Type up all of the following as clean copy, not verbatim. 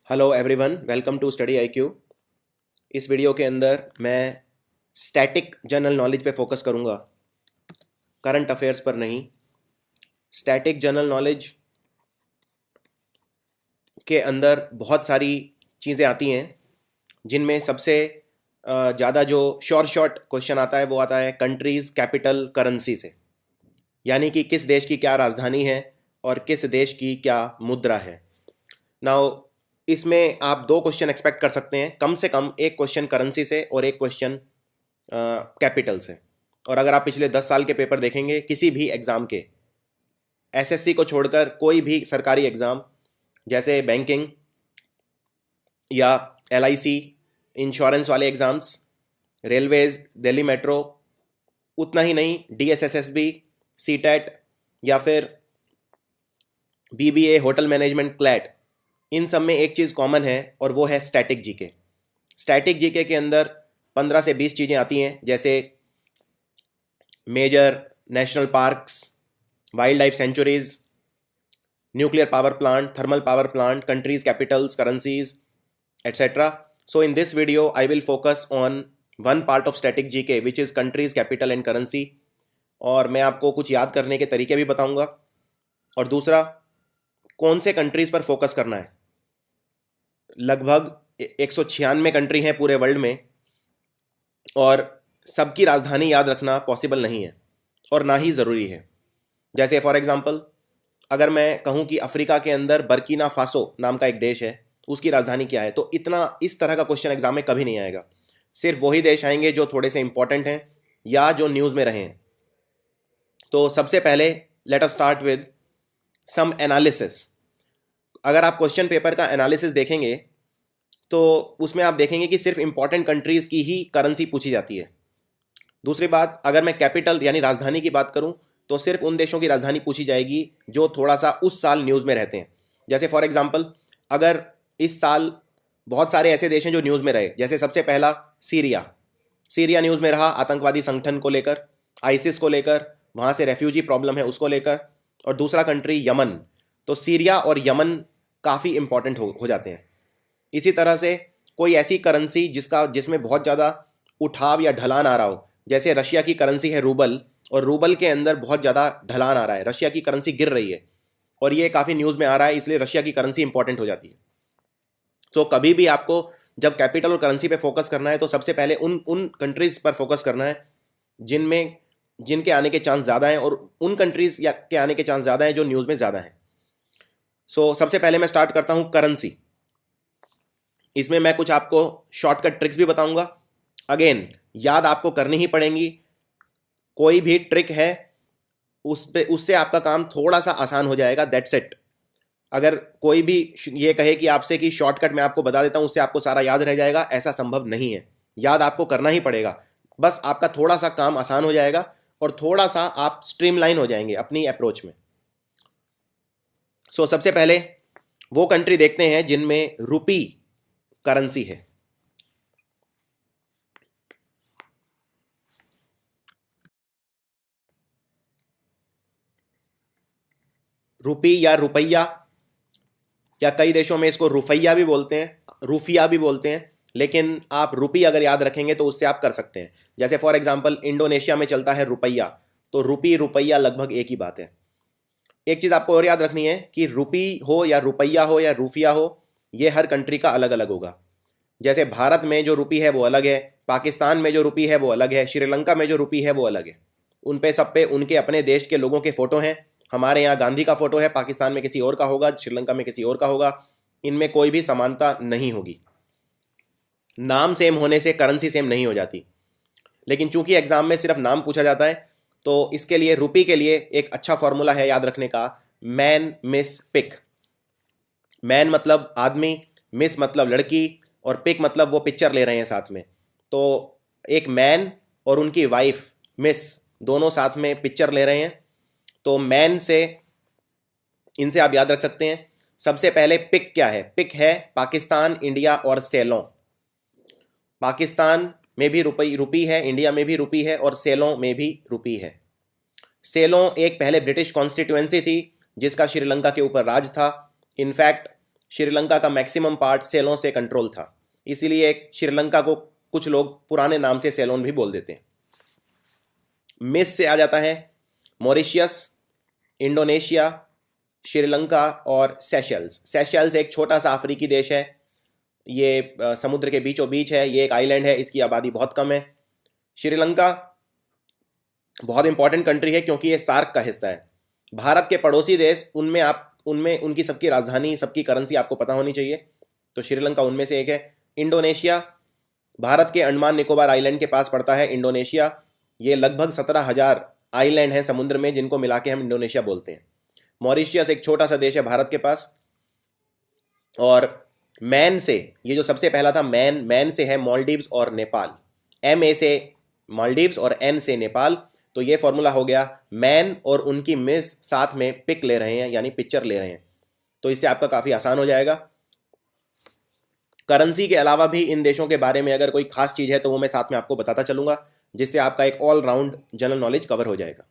Hello everyone, welcome to study IQ. इस video के अंदर मैं स्टैटिक जनरल नॉलेज पे फोकस करूँगा, करंट अफेयर्स पर नहीं। स्टैटिक जनरल नॉलेज के अंदर बहुत सारी चीज़ें आती हैं, जिनमें सबसे ज़्यादा जो शॉर्ट क्वेश्चन आता है वो आता है कंट्रीज़ कैपिटल करेंसी से, यानी कि किस देश की क्या राजधानी है और किस देश की क्या मुद्रा है। नाउ इसमें आप दो क्वेश्चन एक्सपेक्ट कर सकते हैं, कम से कम एक क्वेश्चन करेंसी से और एक क्वेश्चन कैपिटल से। और अगर आप पिछले 10 साल के पेपर देखेंगे किसी भी एग्ज़ाम के, एसएससी को छोड़कर कोई भी सरकारी एग्ज़ाम जैसे बैंकिंग या एलआईसी, इंश्योरेंस वाले एग्ज़ाम्स, रेलवेज़, दिल्ली मेट्रो, उतना ही नहीं डीएसएसएसबी, सीटेट या फिर बीबीए, होटल मैनेजमेंट, क्लैट, इन सब में एक चीज़ कॉमन है और वो है स्टैटिक जीके। स्टैटिक जीके के अंदर 15 से 20 चीज़ें आती हैं, जैसे major national parks, wildlife sanctuaries, nuclear power plant, thermal power plant, countries capitals, currencies, etc. So in this video I will focus on one part of static GK which is countries, capital and currency, और मैं आपको कुछ याद करने के तरीके भी बताऊंगा। और दूसरा, कौन से कंट्रीज पर फोकस करना है। लगभग 196 कंट्री हैं पूरे वर्ल्ड में, और सबकी राजधानी याद रखना पॉसिबल नहीं है और ना ही ज़रूरी है। जैसे फॉर एग्जांपल, अगर मैं कहूं कि अफ्रीका के अंदर बर्किना फासो नाम का एक देश है, उसकी राजधानी क्या है, तो इतना इस तरह का क्वेश्चन एग्जाम में कभी नहीं आएगा। सिर्फ वही देश आएंगे जो थोड़े से इंपॉर्टेंट हैं या जो न्यूज़ में रहे हैं। तो सबसे पहले let us start with some analysis. अगर आप क्वेश्चन पेपर का एनालिसिस देखेंगे तो उसमें आप देखेंगे कि सिर्फ इंपॉर्टेंट कंट्रीज़ की ही करेंसी पूछी जाती है। दूसरी बात, अगर मैं कैपिटल यानी राजधानी की बात करूं तो सिर्फ उन देशों की राजधानी पूछी जाएगी जो थोड़ा सा उस साल न्यूज़ में रहते हैं। जैसे फॉर एग्जांपल, अगर इस साल बहुत सारे ऐसे देश हैं जो न्यूज़ में रहे, जैसे सबसे पहला सीरिया न्यूज़ में रहा, आतंकवादी संगठन को लेकर, आईसिस को लेकर, वहाँ से रेफ्यूजी प्रॉब्लम है उसको लेकर। और दूसरा कंट्री यमन, तो सीरिया और यमन काफ़ी इंपॉर्टेंट हो जाते हैं। इसी तरह से कोई ऐसी करेंसी जिसमें बहुत ज़्यादा उठाव या ढलान आ रहा हो, जैसे रशिया की करेंसी है रूबल, और रूबल के अंदर बहुत ज़्यादा ढलान आ रहा है, रशिया की करेंसी गिर रही है और ये काफ़ी न्यूज़ में आ रहा है, इसलिए रशिया की करेंसी इंपॉर्टेंट हो जाती है। तो कभी भी आपको जब कैपिटल और करेंसी पे फोकस करना है तो सबसे पहले उन उन कंट्रीज़ पर फोकस करना है जिनके आने के चांस ज़्यादा हैं, और उन कंट्रीज़ या के आने के चांस ज़्यादा हैं जो न्यूज़ में ज़्यादा हैं। सो सबसे पहले मैं स्टार्ट करता हूँ करेंसी। इसमें मैं कुछ आपको शॉर्टकट ट्रिक्स भी बताऊंगा। अगेन याद आपको करनी ही पड़ेंगी, कोई भी ट्रिक है उससे आपका काम थोड़ा सा आसान हो जाएगा, दैट्स इट। अगर कोई भी ये कहे कि आपसे कि शॉर्टकट मैं आपको बता देता हूँ उससे आपको सारा याद रह जाएगा, ऐसा संभव नहीं है। याद आपको करना ही पड़ेगा, बस आपका थोड़ा सा काम आसान हो जाएगा और थोड़ा सा आप स्ट्रीमलाइन हो जाएंगे अपनी अप्रोच में। सबसे पहले वो कंट्री देखते हैं जिनमें रुपी करेंसी है। रुपी या रुपया, या कई देशों में इसको रुपया भी बोलते हैं, रुफिया भी बोलते हैं, लेकिन आप रुपी अगर याद रखेंगे तो उससे आप कर सकते हैं। जैसे फॉर एग्जांपल इंडोनेशिया में चलता है रुपया, तो रुपी रुपया लगभग एक ही बात है। एक चीज़ आपको और याद रखनी है कि रुपी हो या रुपया हो या रूफिया हो, ये हर कंट्री का अलग अलग होगा। जैसे भारत में जो रुपी है वो अलग है, पाकिस्तान में जो रुपी है वो अलग है, श्रीलंका में जो रुपी है वो अलग है। उन पे सब पे उनके अपने देश के लोगों के फ़ोटो हैं। हमारे यहाँ गांधी का फ़ोटो है, पाकिस्तान में किसी और का होगा, श्रीलंका में किसी और का होगा। इनमें कोई भी समानता नहीं होगी। नाम सेम होने से करेंसी सेम नहीं हो जाती, लेकिन चूंकि एग्जाम में सिर्फ नाम पूछा जाता है तो इसके लिए रुपी के लिए एक अच्छा फॉर्मूला है याद रखने का, मैन मिस पिक। मैन मतलब आदमी, मिस मतलब लड़की, और पिक मतलब वो पिक्चर ले रहे हैं साथ में। तो एक मैन और उनकी वाइफ मिस दोनों साथ में पिक्चर ले रहे हैं, तो मैन से इनसे आप याद रख सकते हैं। सबसे पहले पिक क्या है, पिक है पाकिस्तान, इंडिया और सेलों। पाकिस्तान में भी रुपी है, इंडिया में भी रुपी है और सेलों में भी रुपी है। सेलों एक पहले ब्रिटिश कॉन्स्टिट्यूएंसी थी जिसका श्रीलंका के ऊपर राज था। इनफैक्ट श्रीलंका का मैक्सिमम पार्ट सेलों से कंट्रोल था, इसीलिए श्रीलंका को कुछ लोग पुराने नाम से सेलोन भी बोल देते हैं। मिस से आ जाता है मॉरिशियस, इंडोनेशिया, श्रीलंका और सेशल्स। सेशल्स एक छोटा सा अफ्रीकी देश है, ये समुद्र के बीचों बीच है, ये एक आइलैंड है, इसकी आबादी बहुत कम है। श्रीलंका बहुत इंपॉर्टेंट कंट्री है क्योंकि ये सार्क का हिस्सा है। भारत के पड़ोसी देश, उनमें उनकी सबकी राजधानी, सबकी करेंसी आपको पता होनी चाहिए, तो श्रीलंका उनमें से एक है। इंडोनेशिया भारत के अंडमान निकोबार आइलैंड के पास पड़ता है। इंडोनेशिया ये लगभग 17,000 आइलैंड हैं समुद्र में, जिनको मिला के हम इंडोनेशिया बोलते हैं। मॉरिशियस एक छोटा सा देश है भारत के पास। और मैन से, ये जो सबसे पहला था मैन से है मालदीव्स और नेपाल। MA से मालदीव्स और N से नेपाल। तो ये फॉर्मूला हो गया, मैन और उनकी मिस साथ में पिक ले रहे हैं, यानी पिक्चर ले रहे हैं, तो इससे आपका काफ़ी आसान हो जाएगा। करेंसी के अलावा भी इन देशों के बारे में अगर कोई खास चीज़ है तो वो मैं साथ में आपको बताता चलूंगा, जिससे आपका एक all round general knowledge cover हो जाएगा।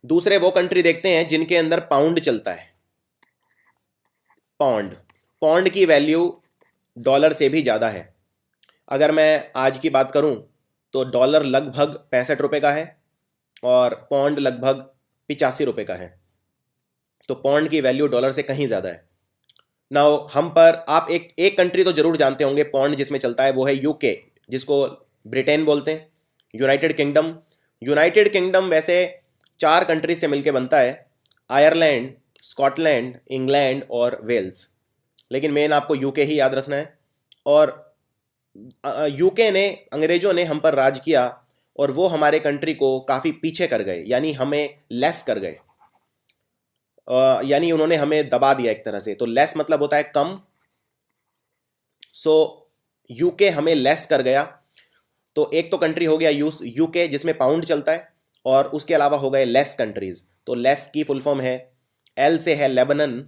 दूसरे वो कंट्री देखते हैं जिनके अंदर पाउंड चलता है। पाउंड की वैल्यू डॉलर से भी ज़्यादा है। अगर मैं आज की बात करूं तो डॉलर लगभग 65 रुपये का है और पाउंड लगभग 85 रुपये का है। तो पाउंड की वैल्यू डॉलर से कहीं ज़्यादा है। नाउ हम पर आप एक कंट्री तो जरूर जानते होंगे पाउंड जिसमें चलता है, वो है UK, जिसको ब्रिटेन बोलते हैं। यूनाइटेड किंगडम वैसे 4 कंट्री से मिलकर बनता है, आयरलैंड, स्कॉटलैंड, इंग्लैंड और वेल्स। लेकिन मेन आपको UK ही याद रखना है। और UK ने, अंग्रेजों ने हम पर राज किया और वो हमारे कंट्री को काफ़ी पीछे कर गए, यानी हमें लेस कर गए, यानी उन्होंने हमें दबा दिया एक तरह से। तो लेस मतलब होता है कम। सो UK हमें लेस कर गया। तो एक तो कंट्री हो गया UK जिसमें पाउंड चलता है, और उसके अलावा हो गए लेस कंट्रीज। तो लेस की फुल फॉर्म है, L से है लेबनन,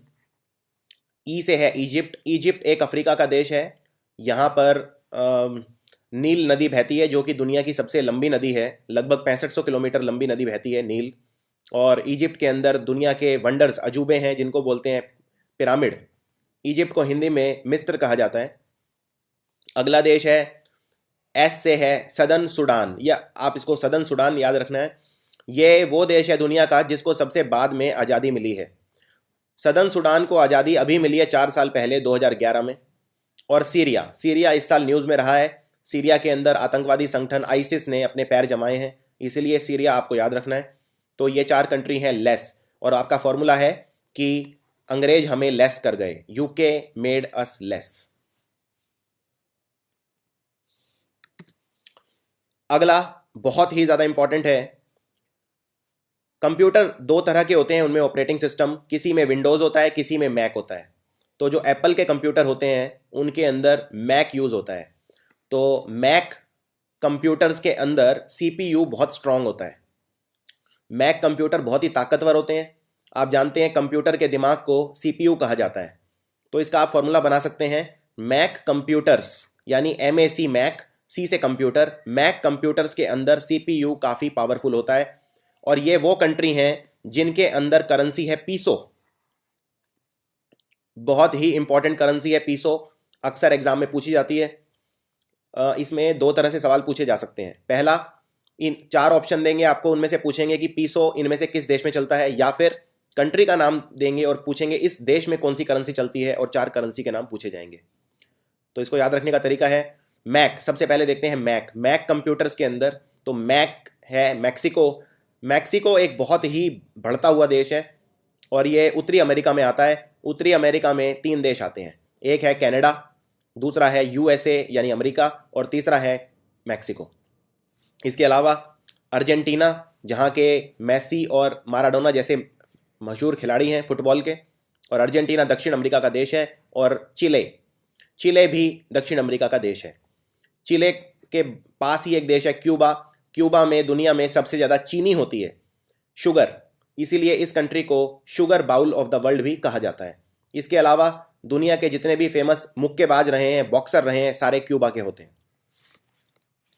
E से है इजिप्ट। इजिप्ट एक अफ्रीका का देश है। यहाँ पर नील नदी बहती है, जो कि दुनिया की सबसे लंबी नदी है। लगभग 6500 किलोमीटर लंबी नदी बहती है नील। और इजिप्ट के अंदर दुनिया के वंडर्स, अजूबे हैं, जिनको बोलते हैं पिरामिड। इजिप्ट को हिंदी में मिस्र कहा जाता है। अगला देश है, S से है सदर्न सूडान, या आप इसको सदर्न सूडान याद रखना है। ये वो देश है दुनिया का जिसको सबसे बाद में आज़ादी मिली है। सदर्न सूडान को आज़ादी अभी मिली है 4 साल पहले, 2011 में। और सीरिया इस साल न्यूज़ में रहा है। सीरिया के अंदर आतंकवादी संगठन आईसिस ने अपने पैर जमाए हैं, इसीलिए सीरिया आपको याद रखना है। तो ये 4 कंट्री हैं लेस, और आपका फॉर्मूला है कि अंग्रेज हमें लेस कर गए, UK मेड अस लेस। अगला बहुत ही ज़्यादा इंपॉर्टेंट है। कंप्यूटर 2 तरह के होते हैं, उनमें ऑपरेटिंग सिस्टम, किसी में विंडोज़ होता है, किसी में मैक होता है। तो जो एप्पल के कंप्यूटर होते हैं उनके अंदर मैक यूज़ होता है। तो मैक कंप्यूटर्स के अंदर CPU बहुत स्ट्रांग होता है। मैक कंप्यूटर बहुत ही ताकतवर होते हैं। आप जानते हैं कंप्यूटर के दिमाग को CPU कहा जाता है। तो इसका आप फॉर्मूला बना सकते हैं, मैक कंप्यूटर्स, यानी MAC मैक, C से कंप्यूटर। मैक कंप्यूटर्स के अंदर CPU काफ़ी पावरफुल होता है। और ये वो कंट्री हैं जिनके अंदर करेंसी है पीसो। बहुत ही इंपॉर्टेंट करेंसी है पीसो, अक्सर एग्जाम में पूछी जाती है। इसमें 2 तरह से सवाल पूछे जा सकते हैं। पहला, इन 4 ऑप्शन देंगे आपको, उनमें से पूछेंगे कि पीसो इनमें से किस देश में चलता है, या फिर कंट्री का नाम देंगे और पूछेंगे इस देश में कौन सी करेंसी चलती है, और 4 करेंसी के नाम पूछे जाएंगे। तो इसको याद रखने का तरीका है मैक। सबसे पहले देखते हैं मैक कंप्यूटर्स के अंदर। तो मैक है मैक्सिको एक बहुत ही बढ़ता हुआ देश है, और ये उत्तरी अमेरिका में आता है। उत्तरी अमेरिका में 3 देश आते हैं, एक है कनाडा, दूसरा है USA यानी अमेरिका, और तीसरा है मैक्सिको। इसके अलावा अर्जेंटीना, जहाँ के मेसी और माराडोना जैसे मशहूर खिलाड़ी हैं फुटबॉल के, और अर्जेंटीना दक्षिण अमेरिका का देश है। और चिले भी दक्षिण अमेरिका का देश है। चिले के पास ही एक देश है क्यूबा में दुनिया में सबसे ज़्यादा चीनी होती है, शुगर, इसीलिए इस कंट्री को sugar bowl of the world भी कहा जाता है। इसके अलावा दुनिया के जितने भी फेमस मुक्केबाज रहे हैं, बॉक्सर रहे हैं, सारे क्यूबा के होते हैं।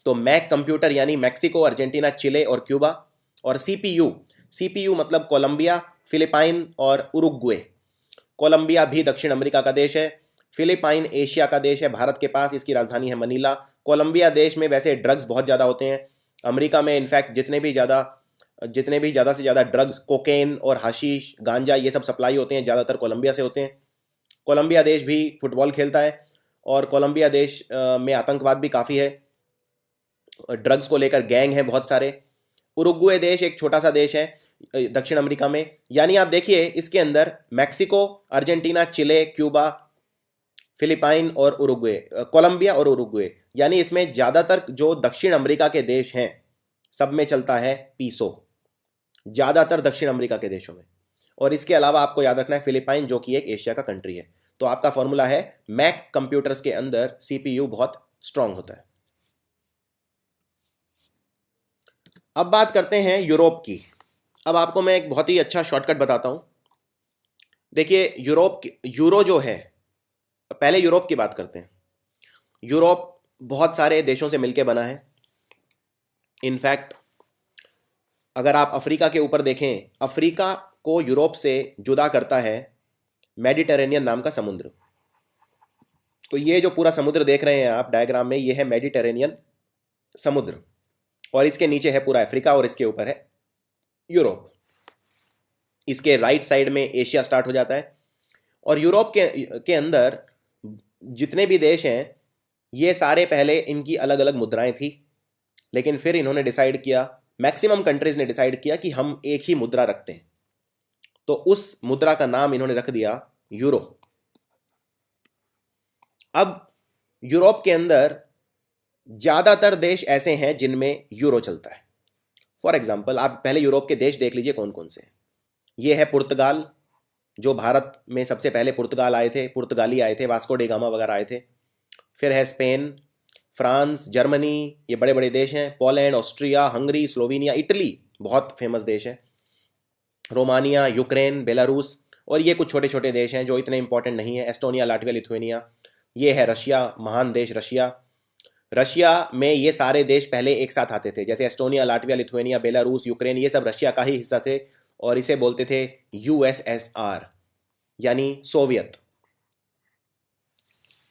तो मैक कंप्यूटर यानी मैक्सिको, अर्जेंटीना, चिले और क्यूबा। और CPU मतलब कोलंबिया, फिलिपाइन और उरुग्वे। कोलंबिया भी दक्षिण अमेरिका का देश है। फिलीपाइन एशिया का देश है, भारत के पास, इसकी राजधानी है मनीला। कोलंबिया देश में वैसे ड्रग्स बहुत ज़्यादा होते हैं। अमेरिका में इनफैक्ट जितने भी ज़्यादा से ज़्यादा ड्रग्स, कोकेन और हशीश, गांजा, ये सब सप्लाई होते हैं ज़्यादातर कोलंबिया से होते हैं। कोलंबिया देश भी फुटबॉल खेलता है और कोलंबिया देश में आतंकवाद भी काफ़ी है, ड्रग्स को लेकर गैंग है बहुत सारे। उरुग्वे देश एक छोटा सा देश है दक्षिण अमेरिका में, यानी आप देखिए इसके अंदर मैक्सिको, अर्जेंटीना, चिले, क्यूबा, फिलीपाइन और उरुग्वे, कोलंबिया और उरुग्वे, यानी इसमें ज़्यादातर जो दक्षिण अमेरिका के देश हैं सब में चलता है पीसो, ज़्यादातर दक्षिण अमेरिका के देशों में। और इसके अलावा आपको याद रखना है फिलीपाइन जो कि एक एशिया का कंट्री है। तो आपका फॉर्मूला है मैक कंप्यूटर्स के अंदर सीपीयू बहुत स्ट्रांग होता है। अब बात करते हैं यूरोप की। अब आपको मैं एक बहुत ही अच्छा शॉर्टकट बताता हूं। देखिए यूरो जो है, पहले यूरोप की बात करते हैं। यूरोप बहुत सारे देशों से मिलकर बना है। इनफैक्ट अगर आप अफ्रीका के ऊपर देखें, अफ्रीका को यूरोप से जुदा करता है मेडिटेरेनियन नाम का समुद्र। तो ये जो पूरा समुद्र देख रहे हैं आप डायग्राम में, ये है मेडिटेरेनियन समुद्र, और इसके नीचे है पूरा अफ्रीका और इसके ऊपर है यूरोप। इसके राइट साइड में एशिया स्टार्ट हो जाता है। और यूरोप के अंदर जितने भी देश हैं, ये सारे पहले इनकी अलग अलग मुद्राएं थी, लेकिन फिर इन्होंने डिसाइड किया, मैक्सिमम कंट्रीज ने डिसाइड किया कि हम एक ही मुद्रा रखते हैं। तो उस मुद्रा का नाम इन्होंने रख दिया यूरो। अब यूरोप के अंदर ज़्यादातर देश ऐसे हैं जिनमें यूरो चलता है। फॉर एग्जाम्पल आप पहले यूरोप के देश देख लीजिए कौन कौन से हैं। ये है पुर्तगाल, जो भारत में सबसे पहले पुर्तगाल आए थे, पुर्तगाली आए थे, वास्को डे गामा वगैरह आए थे। फिर है स्पेन, फ्रांस, जर्मनी, ये बड़े बड़े देश हैं। Poland, Austria, Hungary, Slovenia, Italy बहुत फेमस देश है, रोमानिया, यूक्रेन, बेलारूस, और ये कुछ छोटे छोटे देश हैं जो इतने इंपॉर्टेंट नहीं है, एस्टोनिया, लाटविया, लिथुएनिया। ये है रशिया, महान देश रशिया। रशिया में ये सारे देश पहले एक साथ आते थे, जैसे Estonia, Latvia, Lithuania, Belarus, Ukraine, ये सब रशिया का ही हिस्सा थे और इसे बोलते थे यूएसएसआर यानी सोवियत।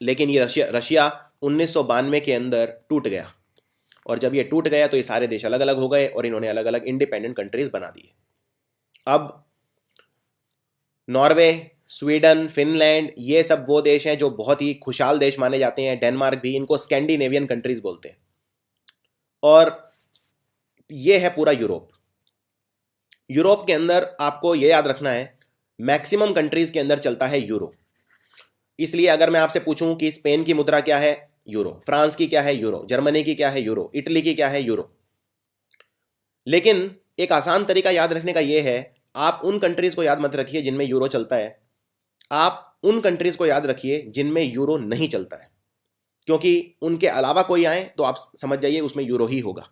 लेकिन ये रशिया 1992 के अंदर टूट गया, और जब ये टूट गया तो ये सारे देश अलग अलग हो गए और इन्होंने अलग अलग इंडिपेंडेंट कंट्रीज बना दिए। अब नॉर्वे, स्वीडन, फिनलैंड, ये सब वो देश हैं जो बहुत ही खुशहाल देश माने जाते हैं। डेनमार्क भी, इनको स्कैंडिनेवियन कंट्रीज बोलते हैं। और ये है पूरा यूरोप। यूरोप के अंदर आपको ये याद रखना है, मैक्सिमम कंट्रीज के अंदर चलता है यूरो। इसलिए अगर मैं आपसे पूछूं कि स्पेन की मुद्रा क्या है, यूरो। फ्रांस की क्या है, यूरो। जर्मनी की क्या है, यूरो। इटली की क्या है, यूरो। लेकिन एक आसान तरीका याद रखने का यह है, आप उन कंट्रीज को याद मत रखिए जिनमें यूरो चलता है, आप उन कंट्रीज को याद रखिए जिनमें यूरो नहीं चलता है, क्योंकि उनके अलावा कोई आए तो आप समझ जाइए उसमें यूरो ही होगा।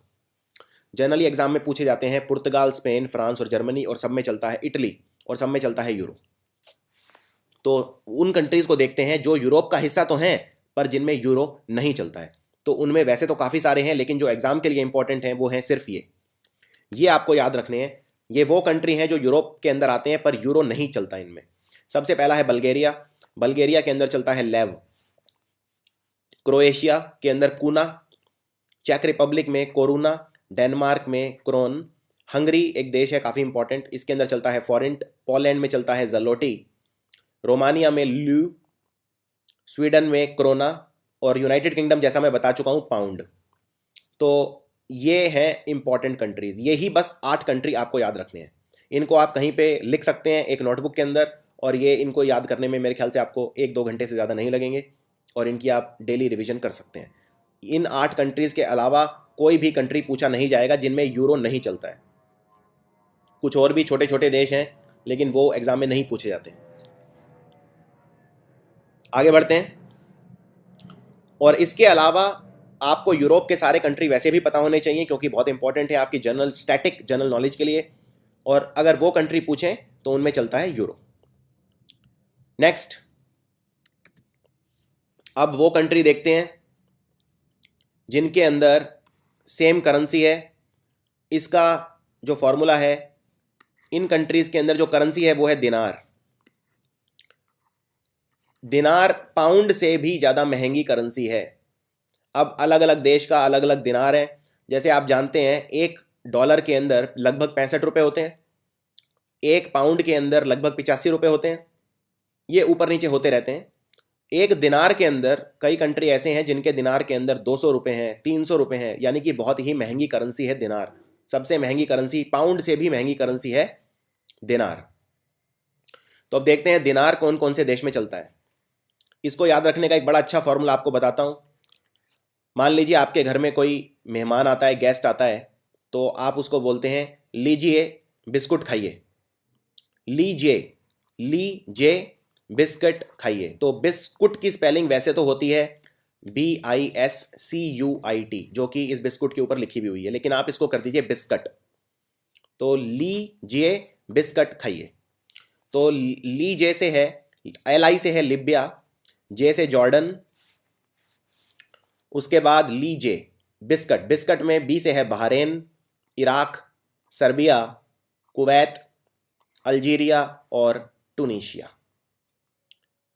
जनरली एग्जाम में पूछे जाते हैं पुर्तगाल, स्पेन, फ्रांस और जर्मनी, और सब में चलता है इटली, और सब में चलता है यूरो। तो उन कंट्रीज को देखते हैं जो यूरोप का हिस्सा तो हैं पर जिनमें यूरो नहीं चलता है। तो उनमें वैसे तो काफ़ी सारे हैं, लेकिन जो एग्जाम के लिए इंपॉर्टेंट हैं वो हैं सिर्फ ये आपको याद रखने हैं। ये वो कंट्री हैं जो यूरोप के अंदर आते हैं पर यूरो नहीं चलता इनमें। सबसे पहला है बल्गेरिया। बल्गेरिया के अंदर चलता है लेव। क्रोएशिया के अंदर कूना। चेक रिपब्लिक में कोरुना। डेनमार्क में क्रोन। हंगरी एक देश है काफ़ी इंपॉर्टेंट, इसके अंदर चलता है फॉरेंट। पोलैंड में चलता है जलोटी। रोमानिया में ल्यू। स्वीडन में क्रोना। और यूनाइटेड किंगडम जैसा मैं बता चुका हूँ पाउंड। तो ये हैं इंपॉर्टेंट कंट्रीज। ये ही बस 8 कंट्री आपको याद रखने हैं। इनको आप कहीं पे लिख सकते हैं एक नोटबुक के अंदर, और ये इनको याद करने में मेरे ख्याल से आपको 1-2 घंटे से ज़्यादा नहीं लगेंगे, और इनकी आप डेली रिवीजन कर सकते हैं। इन 8 कंट्रीज़ के अलावा कोई भी कंट्री पूछा नहीं जाएगा जिनमें यूरो नहीं चलता है। कुछ और भी छोटे छोटे देश हैं लेकिन वो एग्जाम में नहीं पूछे जाते हैं। आगे बढ़ते हैं। और इसके अलावा आपको यूरोप के सारे कंट्री वैसे भी पता होने चाहिए, क्योंकि बहुत इंपॉर्टेंट है आपकी स्टैटिक जनरल नॉलेज के लिए, और अगर वो कंट्री पूछें तो उनमें चलता है यूरो। नेक्स्ट, अब वो कंट्री देखते हैं जिनके अंदर सेम करेंसी है। इसका जो फॉर्मूला है, इन कंट्रीज के अंदर जो करेंसी है वो है दिनार। दिनार पाउंड से भी ज़्यादा महंगी करेंसी है। अब अलग अलग देश का अलग अलग दिनार है। जैसे आप जानते हैं $1 के अंदर लगभग 65 रुपये होते हैं, 1 पाउंड के अंदर लगभग 85 रुपये होते हैं, ये ऊपर नीचे होते रहते हैं। एक दिनार के अंदर कई कंट्री ऐसे हैं जिनके दिनार के अंदर 200 रुपये हैं, 300 रुपये हैं, यानी कि बहुत ही महंगी करेंसी है दिनार। सबसे महंगी करेंसी, पाउंड से भी महंगी करेंसी है दिनार। तो अब देखते हैं दिनार कौन कौन से देश में चलता है। इसको याद रखने का एक बड़ा अच्छा फॉर्मूला आपको बताता हूँ। मान लीजिए आपके घर में कोई मेहमान आता है, गेस्ट आता है, तो आप उसको बोलते हैं लीजिए बिस्कुट खाइए, लीजिए, लीजिए बिस्कुट खाइए। तो बिस्कुट की स्पेलिंग वैसे तो होती है BISCUIT, जो कि इस बिस्कुट के ऊपर लिखी भी हुई है, लेकिन आप इसको कर दीजिए बिस्कट। तो लीजिए बिस्कट खाइए। तो लीजिए से है, LI से है लिबिया, जे से जॉर्डन, उसके बाद लीजे बिस्कट, बिस्कट में बी से है Bahrain, Iraq, Serbia, Kuwait, Algeria और टूनीशिया।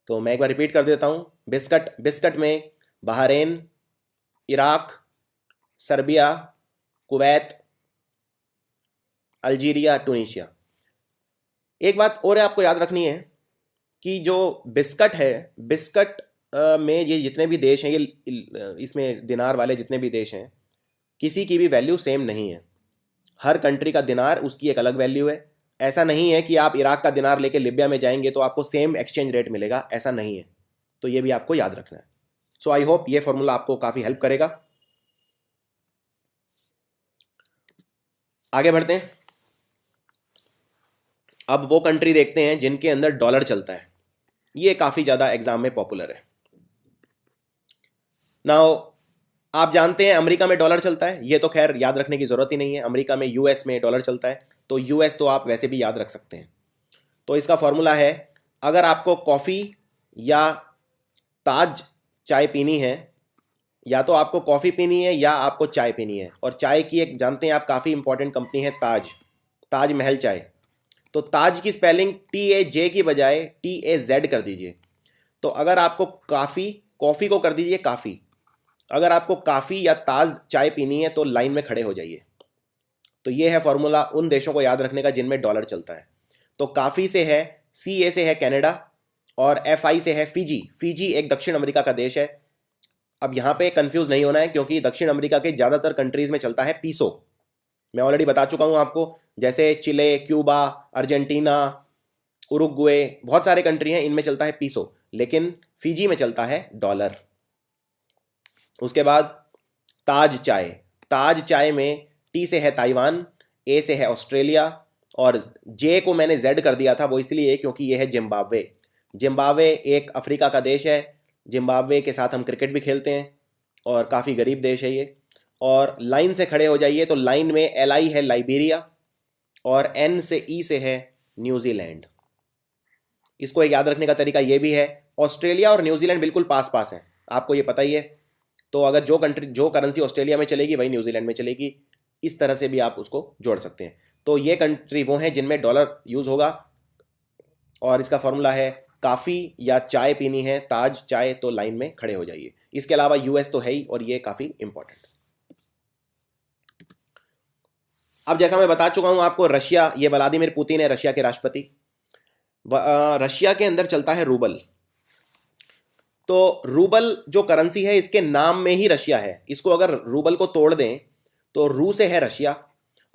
तो मैं एक बार रिपीट कर देता हूँ। बिस्कट, बिस्कट में Bahrain, Iraq, Serbia, Kuwait, Algeria, टूनीशिया। एक बात और आपको याद रखनी है कि जो बिस्कट है, बिस्कट में ये जितने भी देश हैं, ये इसमें दिनार वाले जितने भी देश हैं, किसी की भी वैल्यू सेम नहीं है। हर कंट्री का दिनार उसकी एक अलग वैल्यू है। ऐसा नहीं है कि आप इराक का दिनार लेके लिबिया में जाएंगे तो आपको सेम एक्सचेंज रेट मिलेगा, ऐसा नहीं है। तो ये भी आपको याद रखना है। सो आई होप ये फॉर्मूला आपको काफ़ी हेल्प करेगा। आगे बढ़ते हैं। अब वो कंट्री देखते हैं जिनके अंदर डॉलर चलता है। ये काफ़ी ज़्यादा एग्जाम में पॉपुलर है। नाउ आप जानते हैं अमेरिका में डॉलर चलता है, ये तो खैर याद रखने की ज़रूरत ही नहीं है। अमेरिका में US में डॉलर चलता है, तो US तो आप वैसे भी याद रख सकते हैं। तो इसका फॉर्मूला है, अगर आपको कॉफ़ी या ताज चाय पीनी है, या तो आपको कॉफ़ी पीनी है या आपको चाय पीनी है, और चाय की एक जानते हैं आप काफ़ी इंपॉर्टेंट कंपनी है ताज, ताज महल चाय। तो ताज की स्पेलिंग TAJ की बजाय TAZ कर दीजिए। तो अगर आपको कॉफ़ी को कर दीजिए काफ़ी। अगर आपको काफ़ी या ताज चाय पीनी है तो लाइन में खड़े हो जाइए। तो ये है फॉर्मूला उन देशों को याद रखने का जिनमें डॉलर चलता है। तो काफ़ी से है, CA से है कनाडा, और FI से है फिजी। फिजी एक दक्षिण अमेरिका का देश है। अब यहाँ पे कंफ्यूज नहीं होना है, क्योंकि दक्षिण अमेरिका के ज़्यादातर कंट्रीज़ में चलता है पीसो। मैं ऑलरेडी बता चुका हूँ आपको, जैसे चिले, क्यूबा, अर्जेंटीना, उरुग्वे, बहुत सारे कंट्री हैं, इनमें चलता है पीसो, लेकिन फिजी में चलता है डॉलर। उसके बाद ताज चाय, ताज चाय में T से है ताइवान, A से है ऑस्ट्रेलिया, और J को मैंने Z कर दिया था, वो इसलिए क्योंकि ये है जिम्बाब्वे। जिम्बाब्वे एक अफ्रीका का देश है। जिम्बाब्वे के साथ हम क्रिकेट भी खेलते हैं, और काफ़ी गरीब देश है ये। और लाइन से खड़े हो जाइए, तो लाइन में LI है लाइबेरिया, और N से E से है न्यूजीलैंड। इसको एक याद रखने का तरीका ये भी है, ऑस्ट्रेलिया और न्यूजीलैंड बिल्कुल पास पास हैं, आपको ये पता ही है। तो अगर जो करेंसी ऑस्ट्रेलिया में चलेगी वही न्यूजीलैंड में चलेगी। इस तरह से भी आप उसको जोड़ सकते हैं। तो ये कंट्री वो हैं जिनमें डॉलर यूज़ होगा, और इसका फॉर्मूला है काफ़ी या चाय पीनी है, ताज चाय, तो लाइन में खड़े हो जाइए। इसके अलावा US तो है ही, और ये काफ़ी इंपॉर्टेंट। अब जैसा मैं बता चुका हूँ आपको, रशिया, ये व्लादिमीर पुतिन है रशिया के राष्ट्रपति। रशिया के अंदर चलता है रूबल। तो रूबल जो करेंसी है, इसके नाम में ही रशिया है। इसको अगर रूबल को तोड़ दें तो रू से है रशिया,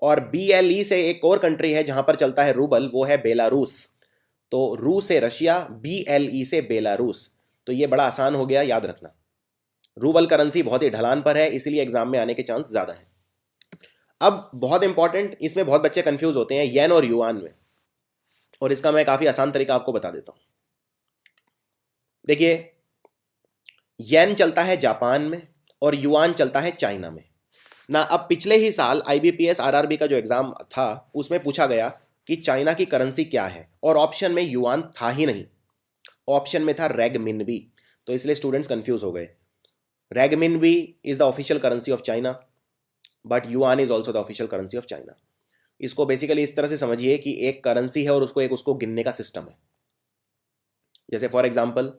और BLE से एक और कंट्री है जहां पर चलता है रूबल, वो है बेलारूस। तो रू से रशिया, BLE से बेलारूस। तो ये बड़ा आसान हो गया याद रखना। रूबल करेंसी बहुत ही ढलान पर है, इसलिए एग्जाम में आने के चांस ज़्यादा हैं। अब बहुत इंपॉर्टेंट, इसमें बहुत बच्चे कंफ्यूज होते हैं येन और युआन में, और इसका मैं काफ़ी आसान तरीका आपको बता देता हूँ। देखिए, येन चलता है जापान में और युआन चलता है चाइना में ना। अब पिछले ही साल IBPS RRB का जो एग्ज़ाम था उसमें पूछा गया कि चाइना की करेंसी क्या है, और ऑप्शन में युआन था ही नहीं, ऑप्शन में था रेगमिनबी। तो इसलिए स्टूडेंट्स कंफ्यूज हो गए। Renminbi is the official currency of China, but yuan is also the official currency of China. इसको बेसिकली इस तरह से समझिए कि एक करेंसी है और उसको गिनने का सिस्टम है। जैसे फॉर एग्जाम्पल,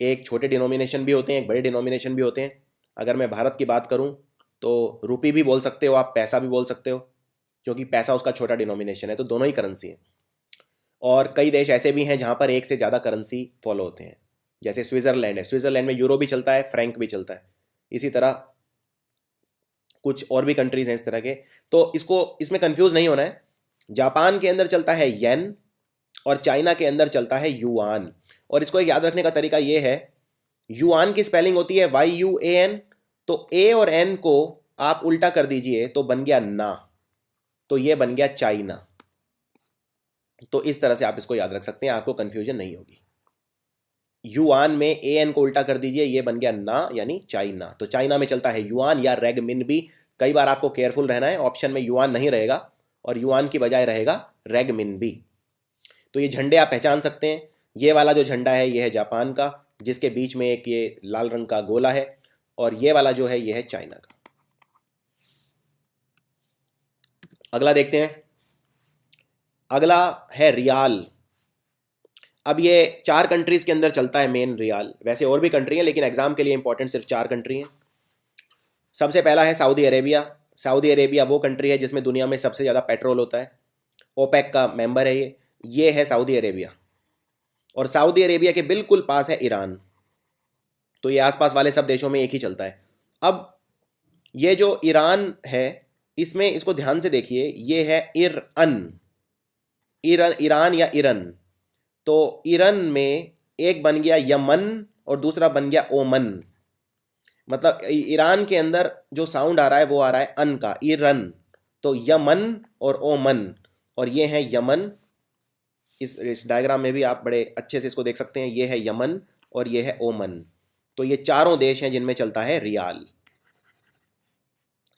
एक छोटे डिनोमिनेशन भी होते हैं, एक बड़े डिनोमिनेशन भी होते हैं। अगर मैं भारत की बात करूं तो रुपी भी बोल सकते हो आप, पैसा भी बोल सकते हो, क्योंकि पैसा उसका छोटा डिनोमिनेशन है, तो दोनों ही करेंसी हैं। और कई देश ऐसे भी हैं जहां पर एक से ज़्यादा करेंसी फॉलो होते हैं, जैसे स्विट्ज़रलैंड है, स्विट्ज़रलैंड में यूरो भी चलता है, फ्रैंक भी चलता है। इसी तरह कुछ और भी कंट्रीज हैं इस तरह के, तो इसमें कंफ्यूज नहीं होना है। जापान के अंदर चलता है येन और चाइना के अंदर चलता है युआन। और इसको एक याद रखने का तरीका ये है, युआन की स्पेलिंग होती है YUAN, तो ए और एन को आप उल्टा कर दीजिए तो बन गया ना, तो ये बन गया चाइना। तो इस तरह से आप इसको याद रख सकते हैं, आपको कंफ्यूजन नहीं होगी। युआन में ए एन को उल्टा कर दीजिए, ये बन गया ना यानी चाइना। तो चाइना में चलता है युआन या रेगमिन भी। कई बार आपको केयरफुल रहना है, ऑप्शन में युआन नहीं रहेगा और युआन की बजाय रहेगा रेगमिन भी। तो ये झंडे आप पहचान सकते हैं। ये वाला जो झंडा है ये है जापान का, जिसके बीच में एक ये लाल रंग का गोला है, और ये वाला जो है ये है चाइना का। अगला देखते हैं। अगला है रियाल। अब ये 4 कंट्रीज के अंदर चलता है मेन रियाल, वैसे और भी कंट्री हैं लेकिन एग्जाम के लिए इंपॉर्टेंट सिर्फ 4 कंट्री हैं। सबसे पहला है सऊदी अरेबिया। सऊदी अरेबिया वो कंट्री है जिसमें दुनिया में सबसे ज़्यादा पेट्रोल होता है, ओपेक का मेंबर है ये है सऊदी अरेबिया। और सऊदी अरेबिया के बिल्कुल पास है ईरान। तो ये आसपास वाले सब देशों में एक ही चलता है। अब ये जो ईरान है, इसमें इसको ध्यान से देखिए, ये है ईरान या ईरान। तो ईरान में एक बन गया यमन और दूसरा बन गया ओमन। मतलब ईरान के अंदर जो साउंड आ रहा है वो आ रहा है अन का, ईरान। तो यमन और ओमन, और ये है यमन। इस डायग्राम में भी आप बड़े अच्छे से इसको देख सकते हैं, ये है यमन और ये है ओमन। तो ये चारों देश हैं जिनमें चलता है riyal.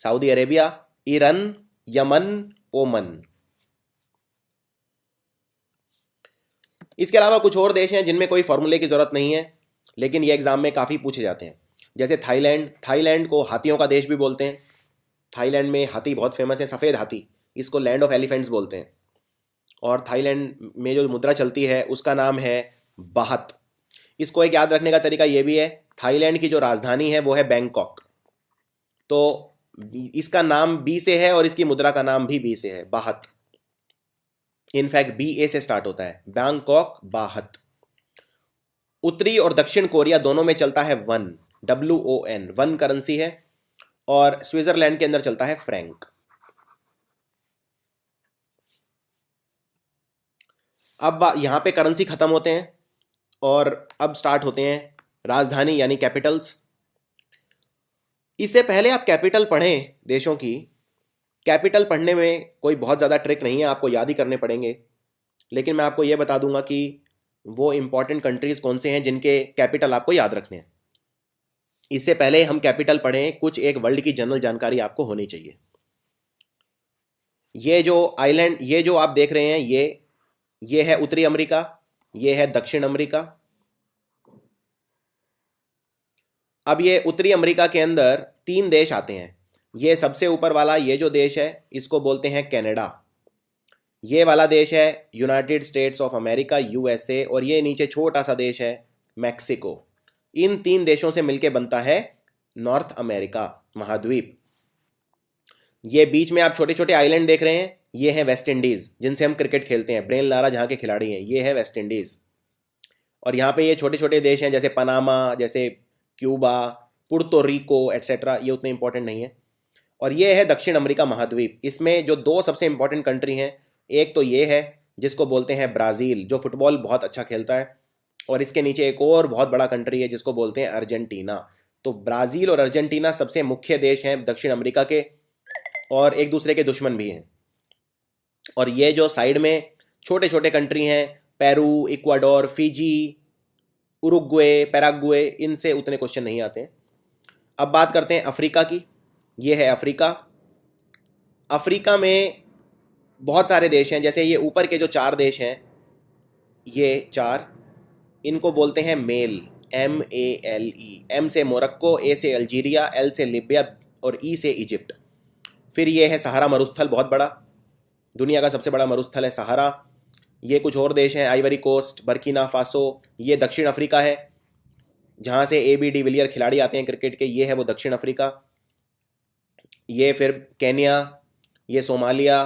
Saudi Arabia, Iran, Yemen, Oman. इसके अलावा कुछ और देश हैं जिनमें कोई फॉर्मूले की ज़रूरत नहीं है, लेकिन ये एग्ज़ाम में काफ़ी पूछे जाते हैं। जैसे थाईलैंड को हाथियों का देश भी बोलते हैं। थाईलैंड में हाथी बहुत फेमस है, सफ़ेद हाथी, इसको लैंड ऑफ एलिफेंट्स बोलते हैं। और थाईलैंड में जो मुद्रा चलती है उसका नाम है बाहत। इसको एक याद रखने का तरीका ये भी है, थाईलैंड की जो राजधानी है वो है बैंकॉक। तो इसका नाम बी से है और इसकी मुद्रा का नाम भी बी से है, बाहत। इनफैक्ट BA से स्टार्ट होता है, बैंकॉक, बाहत। उत्तरी और दक्षिण कोरिया दोनों में चलता है वन, WON, वन करेंसी है। और स्विट्जरलैंड के अंदर चलता है फ्रैंक। अब यहाँ पे करेंसी खत्म होते हैं और अब स्टार्ट होते हैं राजधानी यानी कैपिटल्स। इससे पहले आप कैपिटल पढ़ें देशों की। कैपिटल पढ़ने में कोई बहुत ज़्यादा ट्रिक नहीं है, आपको याद ही करने पड़ेंगे। लेकिन मैं आपको यह बता दूंगा कि वो इंपॉर्टेंट कंट्रीज़ कौन से हैं जिनके कैपिटल आपको याद रखने हैं। इससे पहले हम कैपिटल पढ़ें, कुछ एक वर्ल्ड की जनरल जानकारी आपको होनी चाहिए। ये जो आइलैंड, ये जो आप देख रहे हैं, ये है उत्तरी अमेरिका, ये है दक्षिण अमेरिका। अब ये उत्तरी अमेरिका के अंदर 3 देश आते हैं। ये सबसे ऊपर वाला ये जो देश है इसको बोलते हैं कनाडा। ये वाला देश है United states of America, USA। और ये नीचे छोटा सा देश है मैक्सिको। इन 3 देशों से मिलके बनता है नॉर्थ अमेरिका महाद्वीप। ये बीच में आप छोटे छोटे आइलैंड देख रहे हैं, ये है वेस्ट इंडीज़, जिनसे हम क्रिकेट खेलते हैं, ब्रेन लारा जहाँ के खिलाड़ी हैं, ये है वेस्ट इंडीज़। और यहाँ पे ये छोटे छोटे देश हैं जैसे पनामा, जैसे क्यूबा, पुर्तो रिको एट्सेट्रा, ये उतने इंपॉर्टेंट नहीं है। और ये है दक्षिण अमेरिका महाद्वीप। इसमें जो 2 सबसे इंपॉर्टेंट कंट्री हैं, एक तो ये है जिसको बोलते हैं ब्राज़ील, जो फुटबॉल बहुत अच्छा खेलता है। और इसके नीचे एक और बहुत बड़ा कंट्री है जिसको बोलते हैं अर्जेंटीना। तो ब्राज़ील और अर्जेंटीना सबसे मुख्य देश हैं दक्षिण अमेरिका के, और एक दूसरे के दुश्मन भी हैं। और ये जो साइड में छोटे छोटे कंट्री हैं, Peru, Ecuador, Fiji, Uruguay, Paraguay, इनसे उतने क्वेश्चन नहीं आते हैं। अब बात करते हैं अफ्रीका की। ये है अफ्रीका। अफ्रीका में बहुत सारे देश हैं, जैसे ये ऊपर के जो 4 देश हैं, ये 4, इनको बोलते हैं मेल, MALE। M से मोरक्को, A से अल्जीरिया, L से लीबिया और E से इजिप्ट। फिर ये है सहारा मरुस्थल, बहुत बड़ा, दुनिया का सबसे बड़ा मरुस्थल है सहारा। ये कुछ और देश हैं, आइवरी कोस्ट, बर्किना फासो, ये दक्षिण अफ्रीका है। जहाँ से AB डिविलियर खिलाड़ी आते हैं क्रिकेट के, ये है वो दक्षिण अफ्रीका, ये फिर केन्या, ये सोमालिया,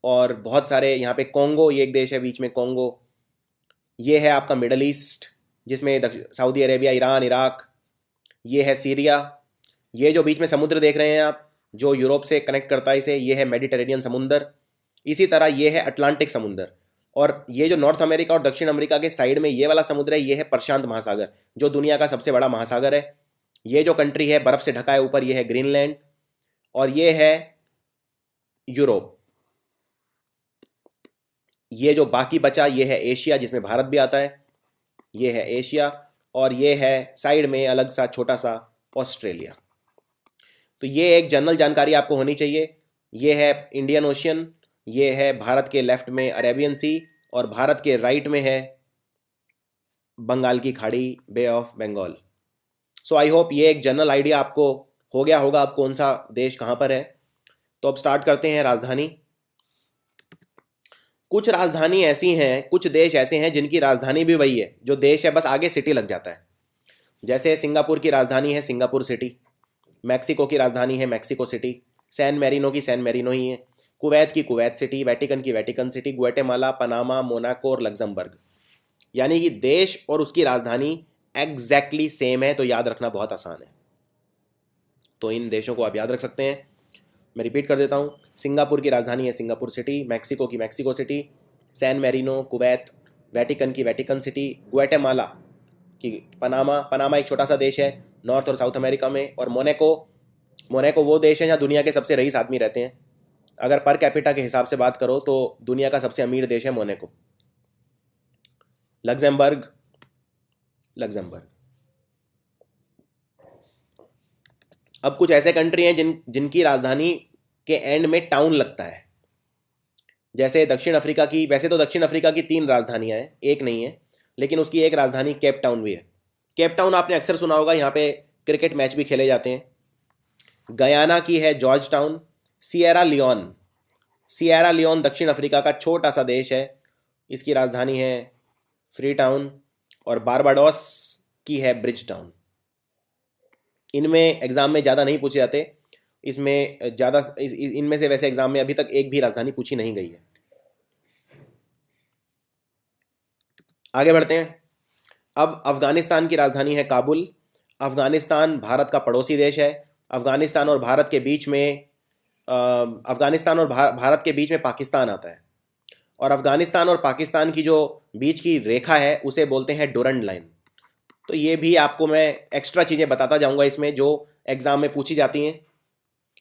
और बहुत सारे यहाँ पे कोंगो, ये एक देश है बीच में कोंगो, ये है आपका मिडल ईस्ट जिसमें सऊदी अरेबिया, ईरान, इराक, ये है सीरिया, ये जो बीच में समुद्र देख रहे हैं आप जो यूरोप से कनेक्ट करता है इसे, ये है मेडिटेरेनियन समुंदर। इसी तरह ये है अटलांटिक समुंदर, और ये जो नॉर्थ अमेरिका और दक्षिण अमेरिका के साइड में ये वाला समुद्र है, ये है प्रशांत महासागर जो दुनिया का सबसे बड़ा महासागर है। ये जो कंट्री है बर्फ से ढका है ऊपर, ये है ग्रीनलैंड, और ये है यूरोप। ये जो बाकी बचा ये है एशिया जिसमें भारत भी आता है, ये है एशिया, और ये है साइड में अलग सा छोटा सा ऑस्ट्रेलिया। तो ये एक जनरल जानकारी आपको होनी चाहिए। ये है इंडियन ओशियन, ये है भारत के लेफ्ट में अरेबियन सी, और भारत के राइट में है बंगाल की खाड़ी, bay of Bengal. So I hope ये एक जनरल आइडिया आपको हो गया होगा अब कौन सा देश कहाँ पर है। तो अब स्टार्ट करते हैं राजधानी। कुछ राजधानी ऐसी हैं, कुछ देश ऐसे हैं जिनकी राजधानी भी वही है जो देश है, बस आगे सिटी लग जाता है। जैसे सिंगापुर की राजधानी है सिंगापुर सिटी, मैक्सिको की राजधानी है मैक्सिको सिटी, सैन मैरिनो की सैन मैरिनो ही है, कुवैत की कुवैत सिटी, वेटिकन की Vatican City, Guatemala, Panama, Monaco और लग्जमबर्ग। यानी कि देश और उसकी राजधानी एग्जैक्टली सेम है, तो याद रखना बहुत आसान है। तो इन देशों को आप याद रख सकते हैं। मैं रिपीट कर देता हूँ, सिंगापुर की राजधानी है सिंगापुर सिटी, मैक्सिको की Mexico City, San Marino Kuwait, Vatican की वेटिकन सिटी, ग्वाटेमाला की पनामा, पनामा एक छोटा सा देश है नॉर्थ और साउथ अमेरिका में, और मोनाको, मोनाको वो देश है जहाँ दुनिया के सबसे रईस आदमी रहते हैं। अगर पर कैपिटा के हिसाब से बात करो तो दुनिया का सबसे अमीर देश है मोनाको। Luxembourg, Luxembourg. अब कुछ ऐसे कंट्री हैं जिनकी राजधानी के एंड में टाउन लगता है। जैसे दक्षिण अफ्रीका की, वैसे तो दक्षिण अफ्रीका की 3 राजधानियां हैं, एक नहीं है, लेकिन उसकी एक राजधानी केप टाउन भी है। केप टाउन आपने अक्सर सुना होगा, यहाँ पे क्रिकेट मैच भी खेले जाते हैं। गयाना की है Georgetown. Sierra Leone, Sierra Leone दक्षिण अफ्रीका का छोटा सा देश है, इसकी राजधानी है फ्री टाउन। और बारबाडोस की है ब्रिज टाउन। इनमें एग्ज़ाम में ज़्यादा नहीं पूछे जाते, इसमें ज़्यादा इनमें से वैसे एग्ज़ाम में अभी तक एक भी राजधानी पूछी नहीं गई है। आगे बढ़ते हैं। अब अफ़गानिस्तान की राजधानी है काबुल। अफ़गानिस्तान भारत का पड़ोसी देश है। अफ़गानिस्तान और भारत के बीच में अफ़गानिस्तान और भारत के बीच में पाकिस्तान आता है, और अफ़गानिस्तान और पाकिस्तान की जो बीच की रेखा है उसे बोलते हैं डोरंड लाइन। तो ये भी आपको मैं एक्स्ट्रा चीज़ें बताता जाऊंगा इसमें जो एग्ज़ाम में पूछी जाती हैं।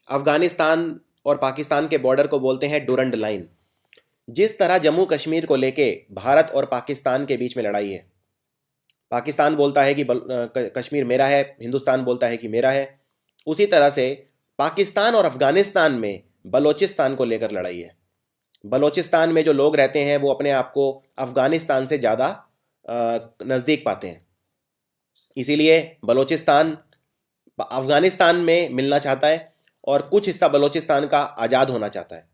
अफ़गानिस्तान और पाकिस्तान के बॉर्डर को बोलते हैं डोरंड लाइन। जिस तरह जम्मू कश्मीर को लेके भारत और पाकिस्तान के बीच में लड़ाई है, पाकिस्तान बोलता है कि कश्मीर मेरा है, हिंदुस्तान बोलता है कि मेरा है, उसी तरह से पाकिस्तान और अफ़गानिस्तान में बलोचिस्तान को लेकर लड़ाई है। बलोचिस्तान में जो लोग रहते हैं वो अपने आप को अफ़गानिस्तान से ज़्यादा नज़दीक पाते हैं, इसीलिए बलोचिस्तान अफ़गानिस्तान में मिलना चाहता है और कुछ हिस्सा बलोचिस्तान का आज़ाद होना चाहता है।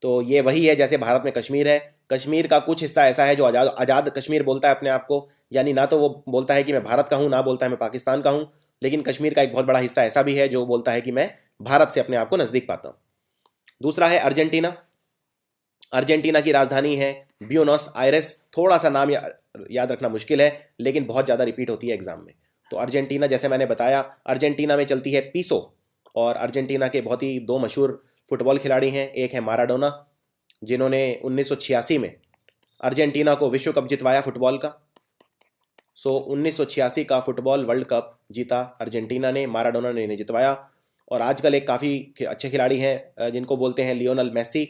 तो ये वही है जैसे भारत में कश्मीर है, कश्मीर का कुछ हिस्सा ऐसा है जो आज़ाद कश्मीर बोलता है अपने आप को, यानी ना तो वो बोलता है कि मैं भारत का हूँ, ना बोलता है मैं पाकिस्तान का हूँ, लेकिन कश्मीर का एक बहुत बड़ा हिस्सा ऐसा भी है जो बोलता है कि मैं भारत से अपने आप को नज़दीक पाता हूँ। दूसरा है अर्जेंटीना। अर्जेंटीना की राजधानी है ब्यूनोस आयरेस। थोड़ा सा नाम याद रखना मुश्किल है, लेकिन बहुत ज़्यादा रिपीट होती है एग्जाम में। तो अर्जेंटीना, जैसे मैंने बताया, अर्जेंटीना में चलती है पीसो, और अर्जेंटीना के बहुत ही 2 मशहूर फुटबॉल खिलाड़ी हैं। एक है माराडोना, जिन्होंने 1986 में अर्जेंटीना को विश्व कप जितवाया फुटबॉल का। 1986 का फुटबॉल वर्ल्ड कप जीता अर्जेंटीना ने, माराडोना ने इन्हें जितवाया। और आजकल एक काफ़ी अच्छे खिलाड़ी हैं जिनको बोलते हैं लियोनल मेसी,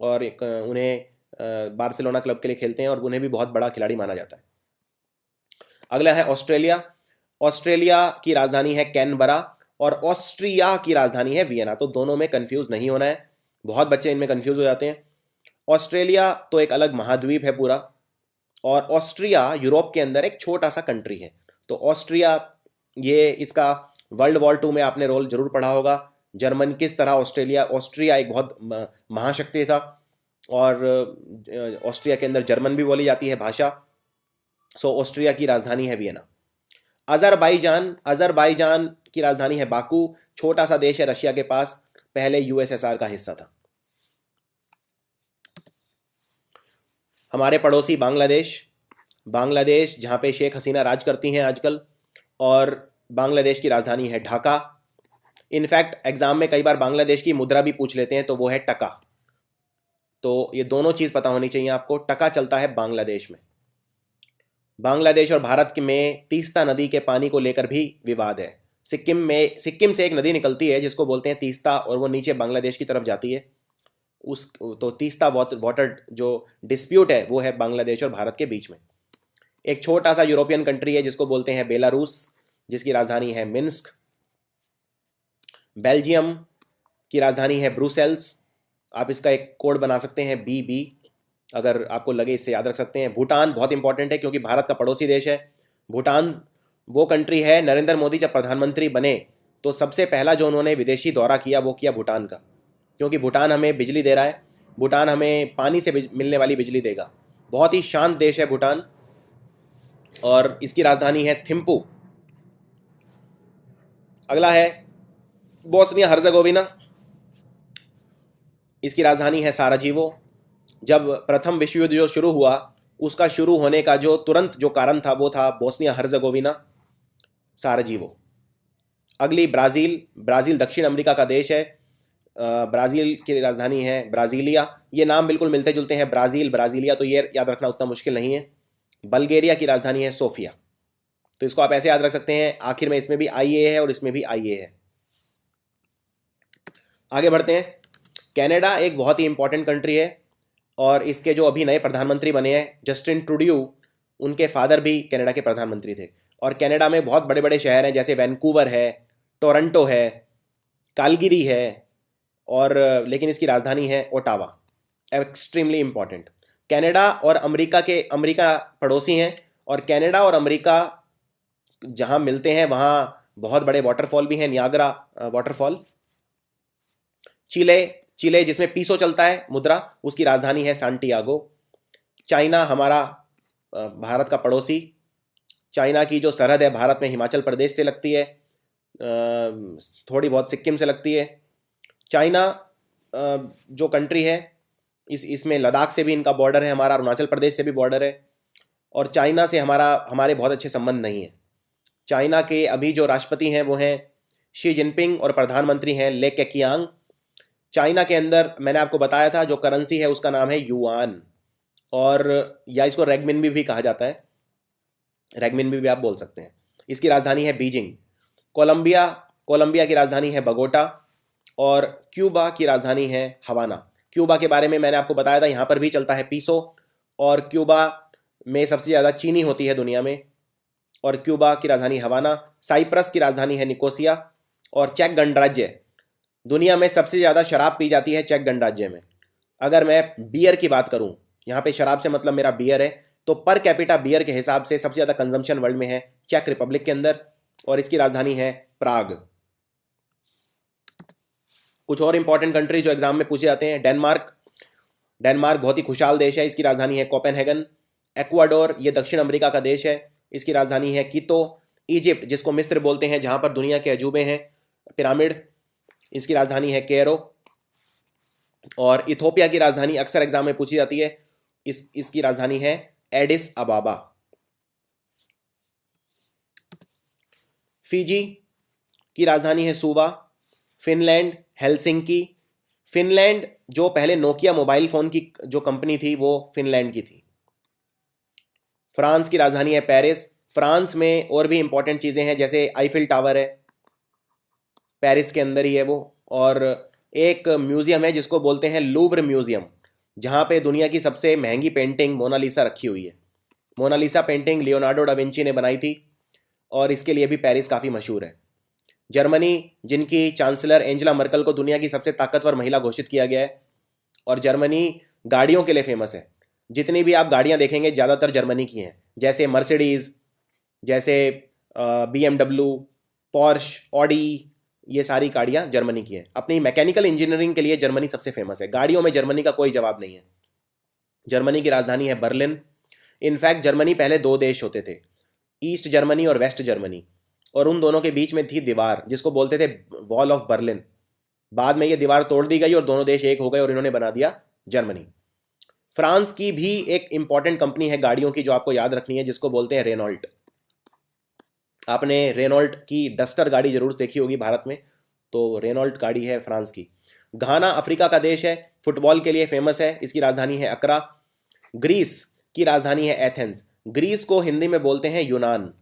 और उन्हें बार्सिलोना क्लब के लिए खेलते हैं और उन्हें भी बहुत बड़ा खिलाड़ी माना जाता है। अगला है ऑस्ट्रेलिया। ऑस्ट्रेलिया की राजधानी है कैनबरा, और ऑस्ट्रिया की राजधानी है वियना। तो दोनों में कंफ्यूज नहीं होना है, बहुत बच्चे इनमें कंफ्यूज हो जाते हैं। ऑस्ट्रेलिया तो एक अलग महाद्वीप है पूरा, और ऑस्ट्रिया यूरोप के अंदर एक छोटा सा कंट्री है। तो ऑस्ट्रिया, ये इसका वर्ल्ड वॉर 2 में आपने रोल जरूर पढ़ा होगा, जर्मन किस तरह ऑस्ट्रिया एक बहुत महाशक्ति था, और ऑस्ट्रिया के अंदर जर्मन भी बोली जाती है भाषा। ऑस्ट्रिया की राजधानी है वियना। अजरबैजान, अजरबैजान की राजधानी है बाकू। छोटा सा देश है रशिया के पास, पहले यूएसएसआर का हिस्सा था। हमारे पड़ोसी बांग्लादेश, बांग्लादेश जहाँ पे शेख हसीना राज करती हैं आजकल, और बांग्लादेश की राजधानी है ढाका। इनफैक्ट एग्जाम में कई बार बांग्लादेश की मुद्रा भी पूछ लेते हैं, तो वो है टका। तो ये दोनों चीज़ पता होनी चाहिए आपको। टका चलता है बांग्लादेश में। बांग्लादेश और भारत में तीस्ता नदी के पानी को लेकर भी विवाद है। सिक्किम से एक नदी निकलती है जिसको बोलते हैं तीस्ता, और वो नीचे बांग्लादेश की तरफ जाती है। तो तीस्ता वाटर जो डिस्प्यूट है वो है बांग्लादेश और भारत के बीच में। एक छोटा सा यूरोपियन कंट्री है जिसको बोलते हैं बेलारूस, जिसकी राजधानी है मिन्स्क। बेल्जियम की राजधानी है ब्रुसेल्स। आप इसका एक कोड बना सकते हैं BB, अगर आपको लगे इससे याद रख सकते हैं। भूटान बहुत इंपॉर्टेंट है क्योंकि भारत का पड़ोसी देश है। भूटान वो कंट्री है, नरेंद्र मोदी जब प्रधानमंत्री बने तो सबसे पहला जो उन्होंने विदेशी दौरा किया वो किया भूटान का, क्योंकि भूटान हमें बिजली दे रहा है। भूटान हमें पानी से मिलने वाली बिजली देगा। बहुत ही शांत देश है भूटान, और इसकी राजधानी है थिम्पू। अगला है बोस्निया हर्जेगोविना, इसकी राजधानी है साराजीवो। जब प्रथम विश्व युद्ध जो शुरू हुआ, उसका शुरू होने का जो तुरंत जो कारण था वो था बोस्निया हर्जेगोविना, साराजीवो। अगली ब्राज़ील, ब्राज़ील दक्षिण अमेरिका का देश है। ब्राज़ील की राजधानी है ब्राज़ीलिया। ये नाम बिल्कुल मिलते जुलते हैं, ब्राज़ील, ब्राज़ीलिया, तो ये याद रखना उतना मुश्किल नहीं है। बल्गेरिया की राजधानी है सोफिया। तो इसको आप ऐसे याद रख सकते हैं, आखिर में इसमें भी IA है और इसमें भी IA है। आगे बढ़ते हैं। कनाडा एक बहुत ही इंपॉर्टेंट कंट्री है, और इसके जो अभी नए प्रधानमंत्री बने हैं जस्टिन ट्रूडियो, उनके फादर भी कनाडा के प्रधानमंत्री थे। और कनाडा में बहुत बड़े बड़े शहर हैं, जैसे वैंकूवर है, टोरंटो है, कालगिरी है, और लेकिन इसकी राजधानी है ओटावा। Extremely important. कनाडा और अमेरिका पड़ोसी हैं, और कनाडा और अमेरिका जहाँ मिलते हैं वहाँ बहुत बड़े वाटरफॉल भी हैं, नियाग्रा वाटरफॉल। चिले, चिले जिसमें पीसो चलता है मुद्रा, उसकी राजधानी है सांटियागो। चाइना हमारा भारत का पड़ोसी। चाइना की जो सरहद है भारत में हिमाचल प्रदेश से लगती है, थोड़ी बहुत सिक्किम से लगती है। चाइना जो कंट्री है, इसमें लद्दाख से भी इनका बॉर्डर है, हमारा अरुणाचल प्रदेश से भी बॉर्डर है। और चाइना से हमारे बहुत अच्छे संबंध नहीं है। चाइना के अभी जो राष्ट्रपति हैं वो हैं शी जिनपिंग, और प्रधानमंत्री हैं ले केकियांग। चाइना के अंदर मैंने आपको बताया था जो करेंसी है उसका नाम है युआन, और या इसको रेगमिनबी भी कहा जाता है, रेगमिनबी भी आप बोल सकते हैं। इसकी राजधानी है बीजिंग। कोलंबिया की राजधानी है बगोटा, और क्यूबा की राजधानी है हवाना। क्यूबा के बारे में मैंने आपको बताया था, यहाँ पर भी चलता है पीसो, और क्यूबा में सबसे ज़्यादा चीनी होती है दुनिया में, और क्यूबा की राजधानी हवाना। साइप्रस की राजधानी है निकोसिया, और चेक गणराज्य, दुनिया में सबसे ज़्यादा शराब पी जाती है चेक गणराज्य में। अगर मैं बियर की बात करूं, यहाँ पे शराब से मतलब मेरा बियर है, तो पर कैपिटा बियर के हिसाब से सबसे ज़्यादा कंजम्पशन वर्ल्ड में है चेक रिपब्लिक के अंदर, और इसकी राजधानी है प्राग। कुछ और इंपॉर्टेंट कंट्री जो एग्जाम में पूछे जाते हैं, डेनमार्क। डेनमार्क बहुत ही खुशहाल देश है, इसकी राजधानी है कोपेनहेगन। एक्वाडोर, ये दक्षिण अमेरिका का देश है, इसकी राजधानी है कीतो। इजिप्ट, जिसको मिस्र बोलते हैं, जहाँ पर दुनिया के अजूबे हैं, पिरामिड, इसकी राजधानी है कैरो। और इथोपिया की राजधानी अक्सर एग्जाम में पूछी जाती है, इसकी राजधानी है एडिस अबाबा। फिजी की राजधानी है सुवा। Finland, Helsinki. फिनलैंड जो पहले नोकिया मोबाइल फोन की जो कंपनी थी वो फिनलैंड की थी। फ्रांस की राजधानी है पेरिस। फ्रांस में और भी इंपॉर्टेंट चीज़ें हैं, जैसे आईफिल टावर है, पेरिस के अंदर ही है वो। और एक म्यूज़ियम है जिसको बोलते हैं लूव्र म्यूज़ियम, जहाँ पे दुनिया की सबसे महंगी पेंटिंग मोनालिसा रखी हुई है। Mona Lisa painting Leonardo da Vinci ने बनाई थी, और इसके लिए भी पेरिस काफ़ी मशहूर है। जर्मनी, जिनकी चांसलर एंजेला मर्कल को दुनिया की सबसे ताकतवर महिला घोषित किया गया है, और जर्मनी गाड़ियों के लिए फेमस है। जितनी भी आप गाड़ियाँ देखेंगे ज़्यादातर जर्मनी की हैं, जैसे मर्सिडीज़, जैसे BMW, पॉर्श, ऑडी, ये सारी गाड़ियाँ जर्मनी की हैं। अपनी मैकेनिकल इंजीनियरिंग के लिए जर्मनी सबसे फेमस है। गाड़ियों में जर्मनी का कोई जवाब नहीं है। जर्मनी की राजधानी है बर्लिन। इनफैक्ट जर्मनी पहले दो देश होते थे, ईस्ट जर्मनी और वेस्ट जर्मनी, और उन दोनों के बीच में थी दीवार जिसको बोलते थे वॉल ऑफ बर्लिन। बाद में ये दीवार तोड़ दी गई और दोनों देश एक हो गए और इन्होंने बना दिया जर्मनी। फ्रांस की भी एक इंपॉर्टेंट कंपनी है गाड़ियों की जो आपको याद रखनी है, जिसको बोलते हैं रेनॉल्ट। आपने रेनॉल्ट की डस्टर गाड़ी जरूर देखी होगी भारत में, तो रेनॉल्ट गाड़ी है फ्रांस की। घाना अफ्रीका का देश है, फुटबॉल के लिए फेमस है, इसकी राजधानी है अकरा। ग्रीस की राजधानी है एथेंस। ग्रीस को हिंदी में बोलते हैं यूनान।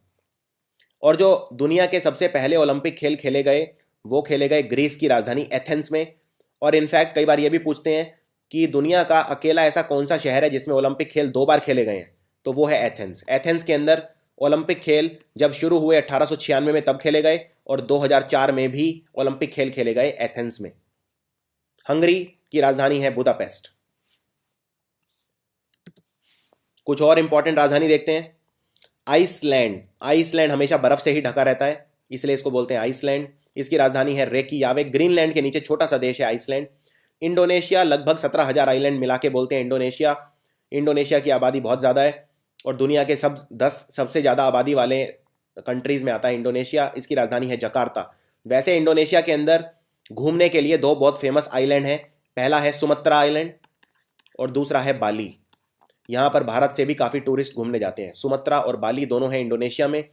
और जो दुनिया के सबसे पहले ओलंपिक खेल खेले गए वो खेले गए ग्रीस की राजधानी एथेंस में। और इनफैक्ट कई बार ये भी पूछते हैं कि दुनिया का अकेला ऐसा कौन सा शहर है जिसमें ओलंपिक खेल 2 बार खेले गए हैं, तो वो है एथेंस। एथेंस के अंदर ओलंपिक खेल जब शुरू हुए 1896 में तब खेले गए, और 2004 में भी ओलंपिक खेल खेले गए एथेंस में। हंगरी की राजधानी है बुदापेस्ट। कुछ और इंपॉर्टेंट राजधानी देखते हैं। आइसलैंड। आइसलैंड हमेशा बर्फ से ही ढका रहता है, इसलिए इसको बोलते हैं आइसलैंड। इसकी राजधानी है रेकियावेक। ग्रीनलैंड के नीचे छोटा सा देश है आइसलैंड। इंडोनेशिया, लगभग 17,000 आइलैंड मिला के बोलते हैं इंडोनेशिया। इंडोनेशिया की आबादी बहुत ज़्यादा है और दुनिया के 10 सबसे ज़्यादा आबादी वाले कंट्रीज़ में आता है इंडोनेशिया। इसकी राजधानी है जकार्ता। वैसे इंडोनेशिया के अंदर घूमने के लिए 2 बहुत फेमस आइलैंड हैं। पहला है सुमत्रा आइलैंड और दूसरा है बाली। यहाँ पर भारत से भी काफ़ी टूरिस्ट घूमने जाते हैं। सुमत्रा और बाली दोनों हैं इंडोनेशिया में।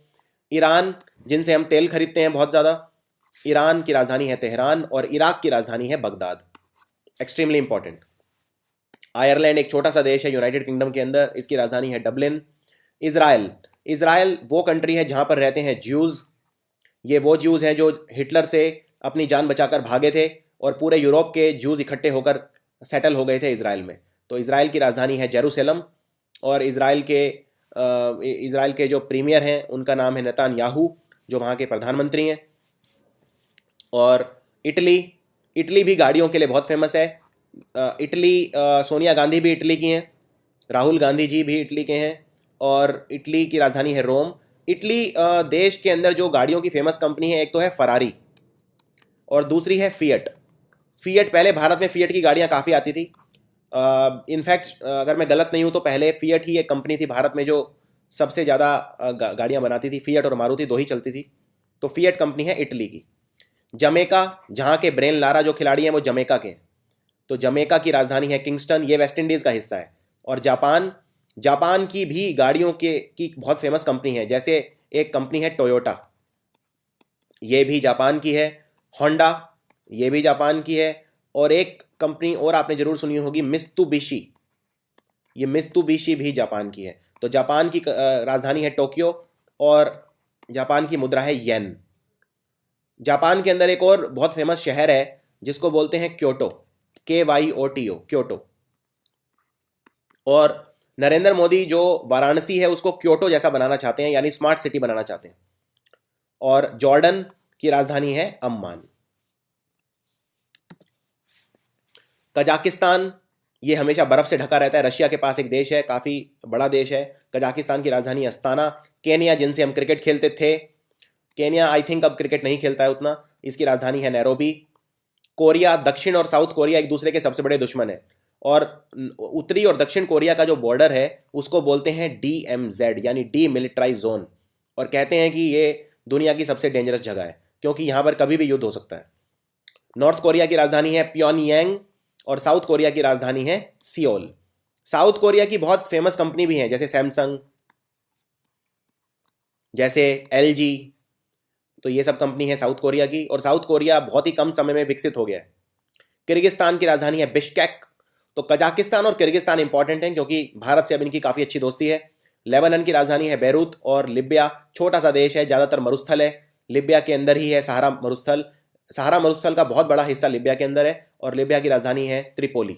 ईरान, जिनसे हम तेल खरीदते हैं बहुत ज़्यादा, ईरान की राजधानी है तेहरान और इराक की राजधानी है बगदाद। Extremely important. आयरलैंड एक छोटा सा देश है यूनाइटेड किंगडम के अंदर, इसकी राजधानी है डबलिन। इज़राइल। इज़राइल वो कंट्री है जहाँ पर रहते हैं ज्यूज़। ये वो ज्यूज़ हैं जो हिटलर से अपनी जान बचाकर भागे थे और पूरे यूरोप के ज्यूज़ इकट्ठे होकर सेटल हो गए थे इज़राइल में। तो इज़राइल की राजधानी है जेरूसलम और इज़राइल के जो प्रीमियर हैं उनका नाम है नेतान्याहू, जो वहाँ के प्रधानमंत्री हैं। और इटली। इटली भी गाड़ियों के लिए बहुत फेमस है। इटली, सोनिया गांधी भी इटली की हैं, राहुल गांधी जी भी इटली के हैं और इटली की राजधानी है रोम। इटली देश के अंदर जो गाड़ियों की फेमस कंपनी है, एक तो है फरारी और दूसरी है फिएट। फिएट, पहले भारत में फिएट की गाड़ियाँ काफ़ी आती थी। इनफैक्ट अगर मैं गलत नहीं हूँ तो पहले फिएट ही एक कंपनी थी भारत में जो सबसे ज़्यादा गाड़ियाँ बनाती थी। फिएट और मारुति 2 ही चलती थी। तो फिएट कंपनी है इटली की। जमैका, जहाँ के ब्रेन लारा जो खिलाड़ी हैं वो जमैका के हैं, तो जमैका की राजधानी है किंगस्टन, ये वेस्ट इंडीज़ का हिस्सा है। और जापान। जापान की भी गाड़ियों की बहुत फेमस कंपनी है, जैसे एक कंपनी है टोयोटा, ये भी जापान की है। होंडा, ये भी जापान की है। और एक कंपनी और आपने जरूर सुनी होगी, मित्सुबिशी। ये मित्सुबिशी भी जापान की है। तो जापान की राजधानी है टोक्यो और जापान की मुद्रा है येन। जापान के अंदर एक और बहुत फेमस शहर है जिसको बोलते हैं क्योटो, KYOTO, क्योटो। और नरेंद्र मोदी जो वाराणसी है उसको क्योटो जैसा बनाना चाहते हैं, यानी स्मार्ट सिटी बनाना चाहते हैं। और जॉर्डन की राजधानी है अम्मान। कजाकिस्तान, ये हमेशा बर्फ से ढका रहता है, रशिया के पास एक देश है, काफ़ी बड़ा देश है। कजाकिस्तान की राजधानी अस्ताना। केनिया, जिनसे हम क्रिकेट खेलते थे, केनिया आई थिंक अब क्रिकेट नहीं खेलता है उतना, इसकी राजधानी है नैरोबी। कोरिया, दक्षिण और साउथ कोरिया एक दूसरे के सबसे बड़े दुश्मन है और उत्तरी और दक्षिण कोरिया का जो बॉर्डर है उसको बोलते हैं DMZ, यानी डी मिलिट्राइज जोन। और कहते हैं कि ये दुनिया की सबसे डेंजरस जगह है क्योंकि यहाँ पर कभी भी युद्ध हो सकता है। नॉर्थ कोरिया की राजधानी है प्योनयांग और साउथ कोरिया की राजधानी है सियोल। साउथ कोरिया की बहुत फेमस कंपनी भी हैं, जैसे सैमसंग, जैसे LG। तो ये सब कंपनी है साउथ कोरिया की, और साउथ कोरिया बहुत ही कम समय में विकसित हो गया है। किर्गिस्तान की राजधानी है बिश्केक। तो कजाकिस्तान और किर्गिस्तान इंपॉर्टेंट हैं क्योंकि भारत से अब इनकी काफ़ी अच्छी दोस्ती है। लेबनान की राजधानी है बैरूत और लिबिया छोटा सा देश है, ज़्यादातर मरुस्थल है। लिबिया के अंदर ही है सहारा मरुस्थल। सहारा मरुस्थल का बहुत बड़ा हिस्सा लिबिया के अंदर है और लिबिया की राजधानी है त्रिपोली।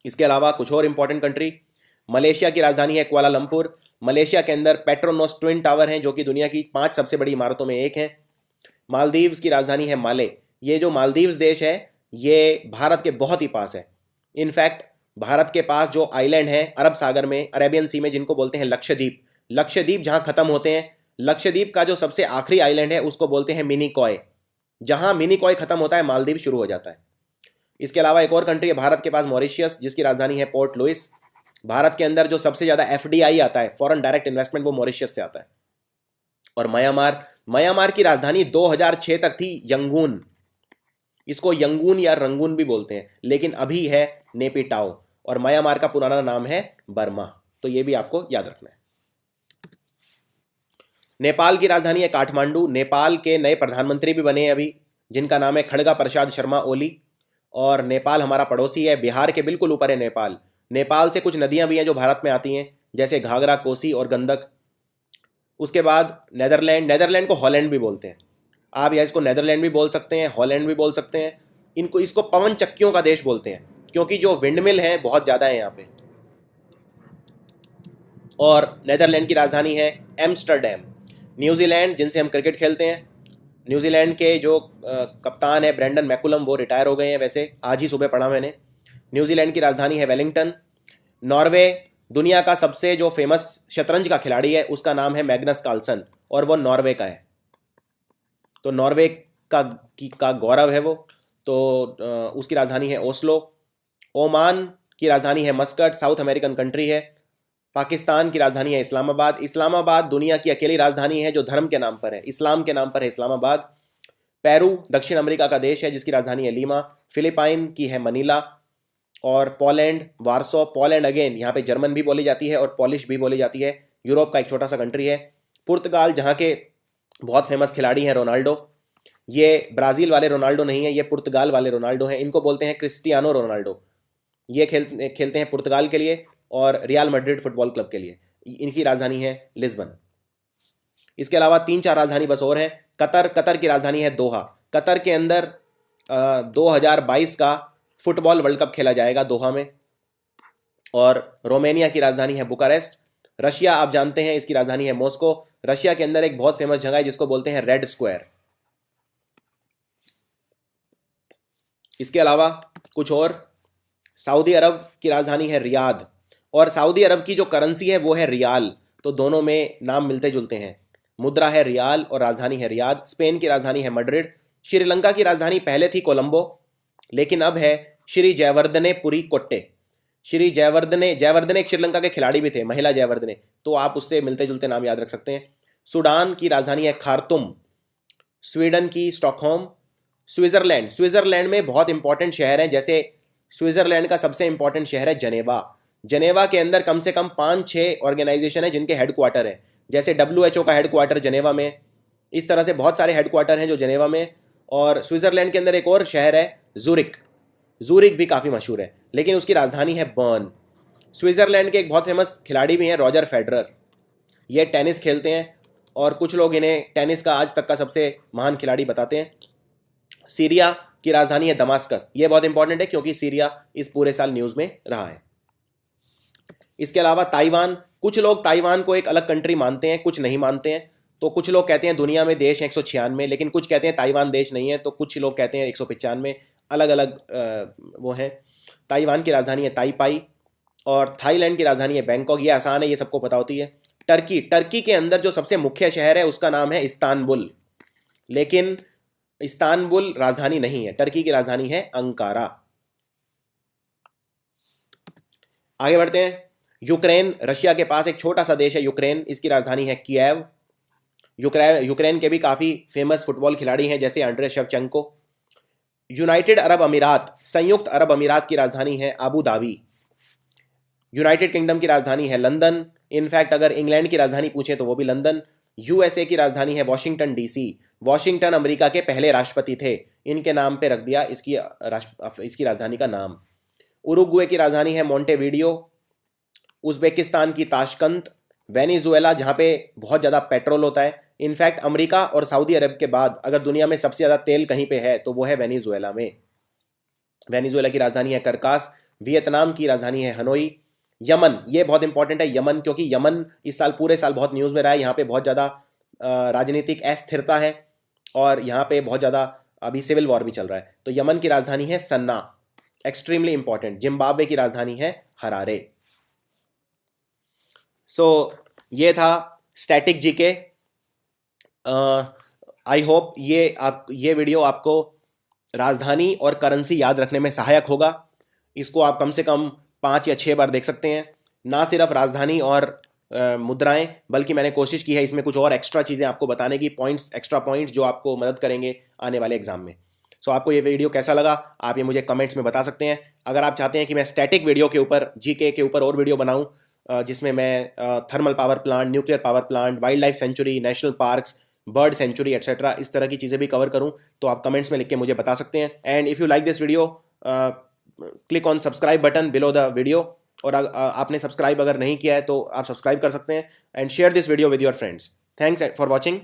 इसके अलावा कुछ और इंपॉर्टेंट कंट्री, मलेशिया की राजधानी है कुआलालंपुर। मलेशिया के अंदर पेट्रोनोस ट्विन टावर हैं जो कि दुनिया की 5 सबसे बड़ी इमारतों में एक है। मालदीव्स की राजधानी है माले। ये जो मालदीव्स देश है ये भारत के बहुत ही पास है। इनफैक्ट भारत के पास जो आइलैंड है अरब सागर में, अरेबियन सी में, जिनको बोलते हैं लक्षद्वीप। लक्षद्वीप जहाँ खत्म होते हैं, लक्षद्वीप का जो सबसे आखिरी आइलैंड है उसको बोलते हैं मिनिकॉय। जहाँ मिनिकॉय खत्म होता है मालदीव शुरू हो जाता है। इसके अलावा एक और कंट्री है भारत के पास, मॉरिशियस, जिसकी राजधानी है पोर्ट लुइस। भारत के अंदर जो सबसे ज़्यादा FDI आता है, फॉरेन डायरेक्ट इन्वेस्टमेंट, वो मॉरिशस से आता है। और म्यांमार की राजधानी 2006 तक थी यंगून। इसको यंगून या रंगून भी बोलते हैं, लेकिन अभी है नेपिटाओ। और म्यांमार का पुराना नाम है बर्मा। तो ये भी आपको याद रखना है। नेपाल की राजधानी है काठमांडू। नेपाल के नए प्रधानमंत्री भी बने हैं अभी, जिनका नाम है खड़गा प्रसाद शर्मा ओली। और नेपाल हमारा पड़ोसी है, बिहार के बिल्कुल ऊपर है नेपाल। नेपाल से कुछ नदियां भी हैं जो भारत में आती हैं, जैसे घाघरा, कोसी और गंडक। उसके बाद नेदरलैंड को हॉलैंड भी बोलते हैं। आप या इसको नेदरलैंड भी बोल सकते हैं, हॉलैंड भी बोल सकते हैं। इसको पवन चक्कियों का देश बोलते हैं, क्योंकि जो विंडमिल हैं बहुत ज़्यादा है यहाँ पे। और नेदरलैंड की राजधानी है एम्स्टर्डम। न्यूजीलैंड, जिनसे हम क्रिकेट खेलते हैं, न्यूजीलैंड के जो कप्तान है ब्रेंडन मैकुलम, वो रिटायर हो गए हैं वैसे, आज ही सुबह पढ़ा मैंने। न्यूजीलैंड की राजधानी है वेलिंगटन। नॉर्वे, दुनिया का सबसे जो फेमस शतरंज का खिलाड़ी है उसका नाम है मैग्नस कार्लसन, और वो नॉर्वे का है। तो नॉर्वे का गौरव है वो। तो उसकी राजधानी है ओस्लो। ओमान की राजधानी है मस्कट, साउथ अमेरिकन कंट्री है। पाकिस्तान की राजधानी है इस्लामाबाद। इस्लामाबाद दुनिया की अकेली राजधानी है जो धर्म के नाम पर है, इस्लाम के नाम पर है इस्लामाबाद। पेरू दक्षिण अमेरिका का देश है, जिसकी राजधानी है लीमा। फिलिपाइन की है मनीला। और पोलैंड वार्सो। पोलैंड अगेन, यहाँ पे जर्मन भी बोली जाती है और पॉलिश भी बोली जाती है। यूरोप का एक छोटा सा कंट्री है। पुर्तगाल, जहाँ के बहुत फेमस खिलाड़ी हैं रोनाल्डो। ये ब्राज़ील वाले रोनाल्डो नहीं है, ये पुर्तगाल वाले रोनाल्डो हैं। इनको बोलते हैं क्रिस्टियानो रोनाल्डो। ये खेलते हैं पुर्तगाल के लिए और रियल मैड्रिड फुटबॉल क्लब के लिए। इनकी राजधानी है लिस्बन। इसके अलावा 3-4 राजधानी बस और हैं। कतर की राजधानी है दोहा। कतर के अंदर 2022 का फुटबॉल वर्ल्ड कप खेला जाएगा दोहा में। और रोमानिया की राजधानी है बुकारेस्ट। रशिया, आप जानते हैं, इसकी राजधानी है मॉस्को। रशिया के अंदर एक बहुत फेमस जगह है जिसको बोलते हैं रेड स्क्वायर। इसके अलावा कुछ और, सऊदी अरब की राजधानी है रियाद। और सऊदी अरब की जो करेंसी है वो है रियाल। तो दोनों में नाम मिलते जुलते हैं। मुद्रा है रियाल और राजधानी है रियाद। स्पेन की राजधानी है मैड्रिड। श्रीलंका की राजधानी पहले थी कोलंबो, लेकिन अब है श्री जयवर्धनेपुरी कोट्टे। श्री जयवर्धने एक श्रीलंका के खिलाड़ी भी थे, महिला जयवर्धने, तो आप उससे मिलते जुलते नाम याद रख सकते हैं। सूडान की राजधानी है खार्तुम। स्वीडन की स्टॉकहोम। स्विट्जरलैंड में बहुत इंपॉर्टेंट शहर हैं, जैसे स्विट्जरलैंड का सबसे इंपॉर्टेंट शहर है जनेवा। जनेवा के अंदर कम से कम 5-6 ऑर्गेनाइजेशन है जिनके हेडक्वार्टर हैं, जैसे WHO का हेडक्वार्टर जनेवा में। इस तरह से बहुत सारे हेडक्वार्टर हैं जो जनेवा में। और स्विट्जरलैंड के अंदर एक और शहर है जूरिक भी काफ़ी मशहूर है, लेकिन उसकी राजधानी है बर्न। स्विट्जरलैंड के एक बहुत फेमस खिलाड़ी भी हैं, रॉजर फेडरर। ये टेनिस खेलते हैं और कुछ लोग इन्हें टेनिस का आज तक का सबसे महान खिलाड़ी बताते हैं। सीरिया की राजधानी है दमास्कस। ये बहुत इंपॉर्टेंट है क्योंकि सीरिया इस पूरे साल न्यूज़ में रहा है। इसके अलावा ताइवान, कुछ लोग ताइवान को एक अलग कंट्री मानते हैं, कुछ नहीं मानते हैं। तो कुछ लोग कहते हैं दुनिया में देश 196, लेकिन कुछ कहते हैं ताइवान देश नहीं है। तो कुछ लोग कहते हैं 195, अलग अलग वो हैं। ताइवान की राजधानी है ताइपाई। और थाईलैंड की राजधानी है बैंकॉक। ये आसान है, ये सबको पता होती है। टर्की के अंदर जो सबसे मुख्य शहर है उसका नाम है इस्तांबुल, लेकिन इस्तांबुल राजधानी नहीं है। टर्की की राजधानी है अंकारा। आगे बढ़ते हैं। यूक्रेन, रशिया के पास एक छोटा सा देश है यूक्रेन। इसकी राजधानी है कीव। यूक्रेन के भी काफ़ी फेमस फुटबॉल खिलाड़ी हैं, जैसे आंड्रे शेवचेंको। यूनाइटेड अरब अमीरात, संयुक्त अरब अमीरात की राजधानी है अबू धाबी। यूनाइटेड किंगडम की राजधानी है लंदन। इनफैक्ट अगर इंग्लैंड की राजधानी पूछें तो वो भी लंदन। USA की राजधानी है वॉशिंगटन DC। वॉशिंगटन अमेरिका के पहले राष्ट्रपति थे, इनके नाम पे रख दिया इसकी राजधानी का नाम। उरुग्वे की राजधानी है मोंटेवीडियो। उज़्बेकिस्तान की ताशकंद। वेनेजुएला, जहाँ पे बहुत ज़्यादा पेट्रोल होता है। इनफैक्ट अमेरिका और सऊदी अरब के बाद अगर दुनिया में सबसे ज़्यादा तेल कहीं पे है तो वो है वेनेजुएला में। वेनेजुएला की राजधानी है करकास। वियतनाम की राजधानी है हनोई। यमन, ये बहुत इंपॉर्टेंट है यमन, क्योंकि यमन इस साल पूरे साल बहुत न्यूज़ में रहा है। यहाँ पे बहुत ज़्यादा राजनीतिक अस्थिरता है और यहाँ पे बहुत ज़्यादा अभी सिविल वॉर भी चल रहा है। तो यमन की राजधानी है सन्ना, एक्सट्रीमली इंपॉर्टेंट। जिम्बाब्वे की राजधानी है हरारे। सो ये था स्टैटिक जीके। आई होप ये वीडियो आपको राजधानी और करेंसी याद रखने में सहायक होगा। इसको आप कम से कम 5 या 6 बार देख सकते हैं। ना सिर्फ राजधानी और मुद्राएं, बल्कि मैंने कोशिश की है इसमें कुछ और एक्स्ट्रा चीज़ें आपको बताने की, पॉइंट्स, एक्स्ट्रा पॉइंट्स जो आपको मदद करेंगे आने वाले एग्जाम में। सो आपको ये वीडियो कैसा लगा आप ये मुझे कमेंट्स में बता सकते हैं। अगर आप चाहते हैं कि मैं स्टैटिक वीडियो के ऊपर, जीके के ऊपर और वीडियो बनाऊं जिसमें मैं thermal power plant, nuclear power plant, wild life sanctuary, national parks, bird sanctuary etcetera, इस तरह की चीज़ें भी कवर करूं, तो आप कमेंट्स में लिख के मुझे बता सकते हैं। And if you like this video, click on subscribe button below the video. और आपने सब्सक्राइब अगर नहीं किया है तो आप सब्सक्राइब कर सकते हैं। And share this video with your friends. Thanks for watching.